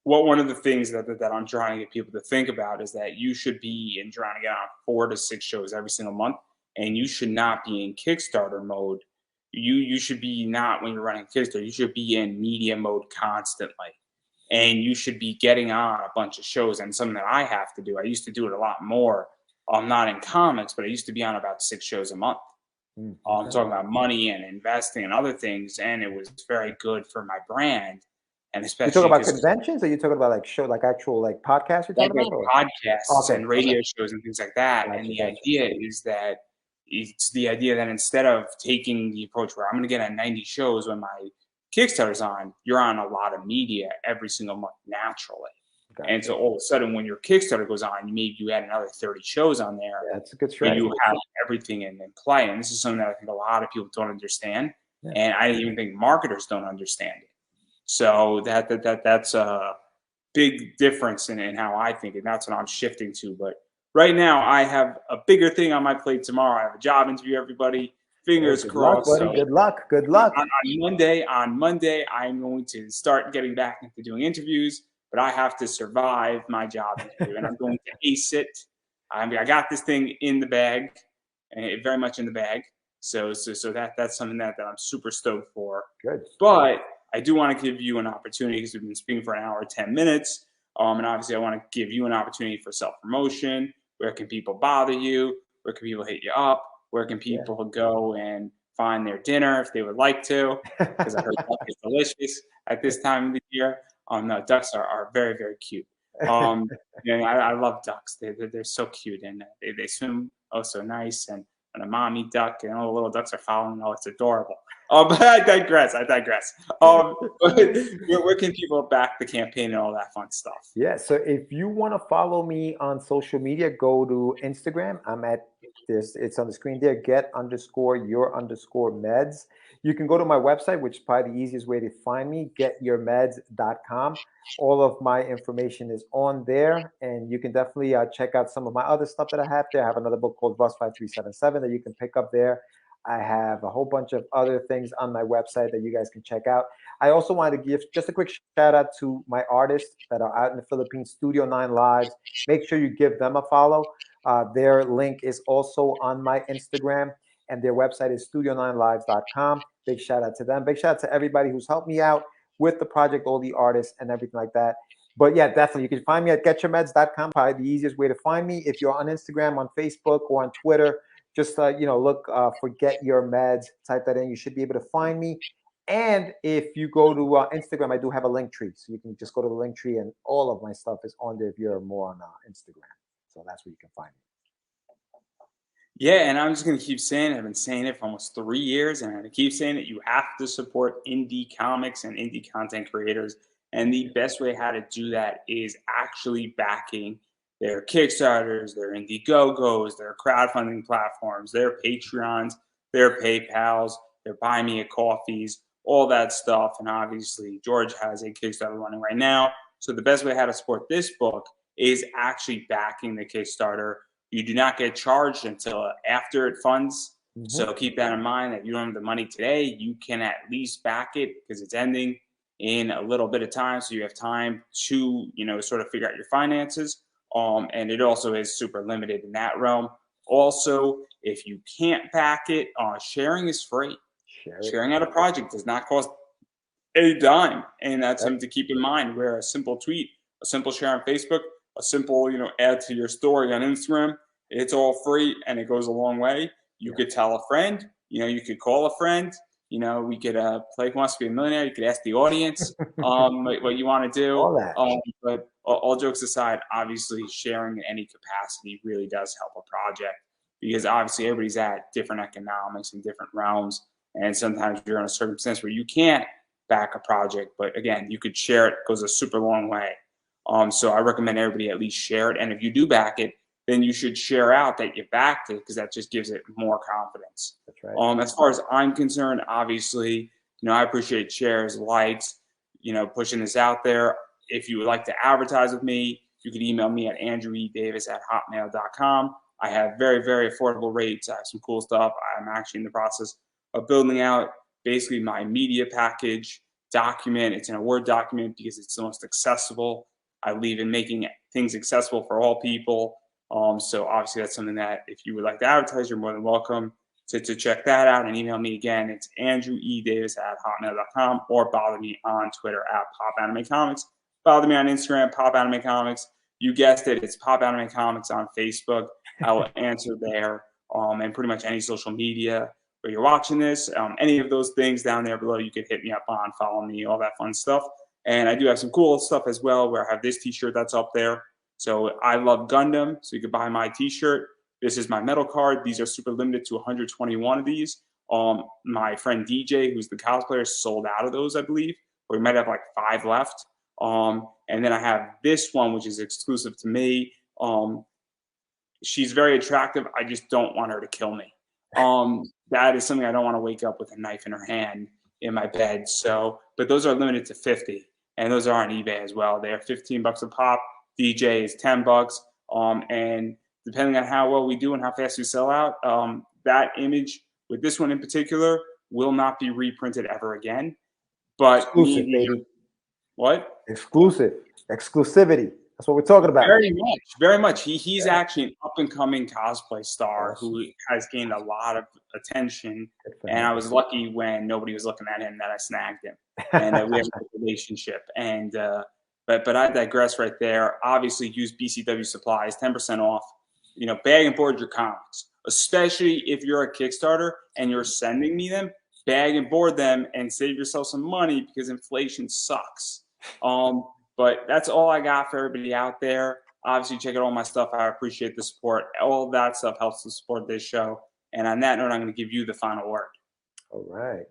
Well, one of the things that I'm trying to get people to think about is that you should be in trying to get on 4 to 6 shows every single month, and you should not be in Kickstarter mode. You should be not when you're running Kickstarter. You should be in media mode constantly, and you should be getting on a bunch of shows. And something that I have to do. I used to do it a lot more. I'm not in comics, but I used to be on about 6 shows a month. I'm talking about money and investing and other things, and it was very good for my brand. And You talking especially about because conventions, or you talking about like show, like actual like podcasts you're talking like about? Or? podcasts Okay, and radio shows and things like that. And gotcha, the gotcha. idea is that it's the idea that instead of taking the approach where I'm going to get on 90 shows when my Kickstarter's on, you're on a lot of media every single month naturally. Gotcha. And so all of a sudden, when your Kickstarter goes on, maybe you add another 30 shows on there. Yeah, that's a good But strategy. you have everything in play. And this is something that I think a lot of people don't understand. Yeah. And I even think marketers don't understand it. So that's a big difference in how I think, and that's what I'm shifting to. But right now, I have a bigger thing on my plate tomorrow. I have a job interview, everybody. Fingers Good crossed. luck, buddy. Good luck. Good luck. On Monday, I'm going to start getting back into doing interviews, but I have to survive my job interview, and I'm going to ace it. I got this thing in the bag, and very much in the bag. So that's something that I'm super stoked for. Good. But I do want to give you an opportunity because we've been speaking for an hour, 10 minutes. And obviously I want to give you an opportunity for self-promotion. Where can people bother you? Where can people hit you up? Where can people go and find their dinner if they would like to? Because I heard duck is delicious at this time of the year. No, ducks are very, very cute. I love ducks. They're so cute, and they swim oh so nice. And a mommy duck and all the little ducks are following. Oh, it's adorable. But I digress. Where can people back the campaign and all that fun stuff? Yeah. So if you want to follow me on social media, go to Instagram. I'm at this. It's on the screen there. Get_your_meds. You can go to my website, which is probably the easiest way to find me. Getyourmeds.com. All of my information is on there, and you can definitely check out some of my other stuff that I have there. I have another book called Rust 5377 that you can pick up there. I have a whole bunch of other things on my website that you guys can check out. I also wanted to give just a quick shout out to my artists that are out in the Philippines, Studio 9 Lives. Make sure you give them a follow. Their link is also on my Instagram, and their website is studio9lives.com. Big shout out to them. Big shout out to everybody who's helped me out with the project, all the artists and everything like that. But yeah, definitely. You can find me at getyourmeds.com. Probably the easiest way to find me. If you're on Instagram, on Facebook, or on Twitter, just look for Get Your Meds. Type that in. You should be able to find me. And if you go to Instagram, I do have a link tree. So you can just go to the link tree, and all of my stuff is on there if you're more on Instagram. So that's where you can find me. Yeah, and I'm just going to keep saying it. I've been saying it for almost 3 years, and I'm going to keep saying it. You have to support indie comics and indie content creators. And the best way how to do that is actually backing their Kickstarters, their Indiegogos, their crowdfunding platforms, their Patreons, their PayPals, their Buy Me a Coffees, all that stuff. And obviously, George has a Kickstarter running right now. So the best way how to support this book is actually backing the Kickstarter. You do not get charged until after it funds. Mm-hmm. So keep that in mind that you don't have the money today. You can at least back it because it's ending in a little bit of time. So you have time to, sort of figure out your finances. And it also is super limited in that realm. Also, if you can't back it, sharing is free. Sharing out a project does not cost a dime. And that's something to keep in mind, where a simple tweet, a simple share on Facebook, a simple, add to your story on Instagram, it's all free and it goes a long way. You could tell a friend, you could call a friend, we could play Who Wants to Be a Millionaire. You could ask the audience what you want to do. All that. But all jokes aside, obviously sharing in any capacity really does help a project, because obviously everybody's at different economics and different realms. And sometimes you're in a circumstance where you can't back a project, but again, you could share it. It goes a super long way. So I recommend everybody at least share it. And if you do back it, then you should share out that you backed it, because that just gives it more confidence. That's right. As far as I'm concerned, obviously, I appreciate shares, likes, pushing this out there. If you would like to advertise with me, you can email me at andrewdavis@hotmail.com. I have very, very affordable rates. I have some cool stuff. I'm actually in the process of building out basically my media package document. It's in a Word document because it's the most accessible. I believe in making things accessible for all people. So obviously that's something that if you would like to advertise, you're more than welcome to check that out and email me again. It's andrewedavis@hotmail.com, or bother me on Twitter @PopAnimeComics. Bother me on Instagram, PopAnimeComics. You guessed it, it's Pop Anime Comics on Facebook. I will answer there, and pretty much any social media where you're watching this. Any of those things down there below, you could hit me up on, follow me, all that fun stuff. And I do have some cool stuff as well, where I have this t-shirt that's up there. So I love Gundam, so you could buy my t-shirt. This is my metal card. These are super limited to 121 of these. My friend DJ, who's the cosplayer, sold out of those, I believe, or we might have like 5 left. And then I have this one, which is exclusive to me. She's very attractive. I just don't want her to kill me. That is something I don't want to wake up with a knife in her hand in my bed. So, but those are limited to 50, and those are on eBay as well. They are $15 a pop. DJ is $10. And depending on how well we do and how fast we sell out, that image with this one in particular will not be reprinted ever again. But Exclusive, baby. What? Exclusive. Exclusivity. That's what we're talking about. Very much, very much. He's actually an up-and-coming cosplay star who has gained a lot of attention. And I was lucky when nobody was looking at him that I snagged him, and we have a relationship. And but I digress right there. Obviously, use BCW supplies, 10% off. You know, bag and board your comics, especially if you're a Kickstarter and you're sending me them. Bag and board them and save yourself some money because inflation sucks. But that's all I got for everybody out there. Obviously, check out all my stuff. I appreciate the support. All that stuff helps to support this show. And on that note, I'm going to give you the final word. All right.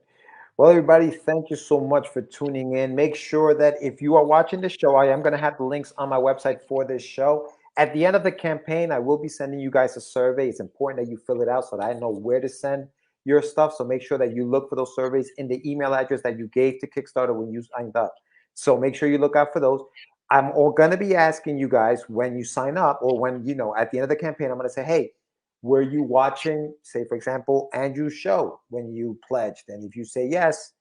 Well, everybody, thank you so much for tuning in. Make sure that if you are watching the show, I am going to have the links on my website for this show. At the end of the campaign, I will be sending you guys a survey. It's important that you fill it out so that I know where to send your stuff. So make sure that you look for those surveys in the email address that you gave to Kickstarter when you signed up. So make sure you look out for those. I'm going to be asking you guys when you sign up, or when, you know, at the end of the campaign, I'm going to say, hey, were you watching, say, for example, Andrew's show when you pledged? And if you say yes,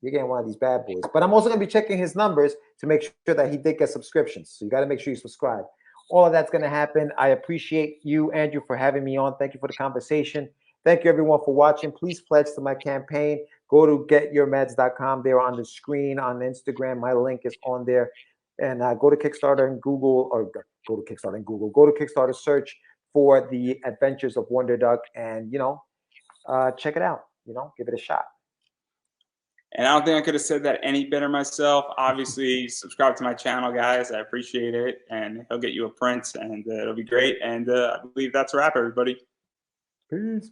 you're getting one of these bad boys. But I'm also going to be checking his numbers to make sure that he did get subscriptions. So you got to make sure you subscribe. All of that's going to happen. I appreciate you, Andrew, for having me on. Thank you for the conversation. Thank you, everyone, for watching. Please pledge to my campaign. Go to getyourmeds.com. They're on the screen on Instagram. My link is on there. And go to Kickstarter and Google, or go to Kickstarter and Google. Go to Kickstarter, search for the Adventures of Wonderduck, and, you know, check it out. You know, give it a shot. And I don't think I could have said that any better myself. Obviously, subscribe to my channel, guys. I appreciate it. And he'll get you a print, and it'll be great. And I believe that's a wrap, everybody. Peace.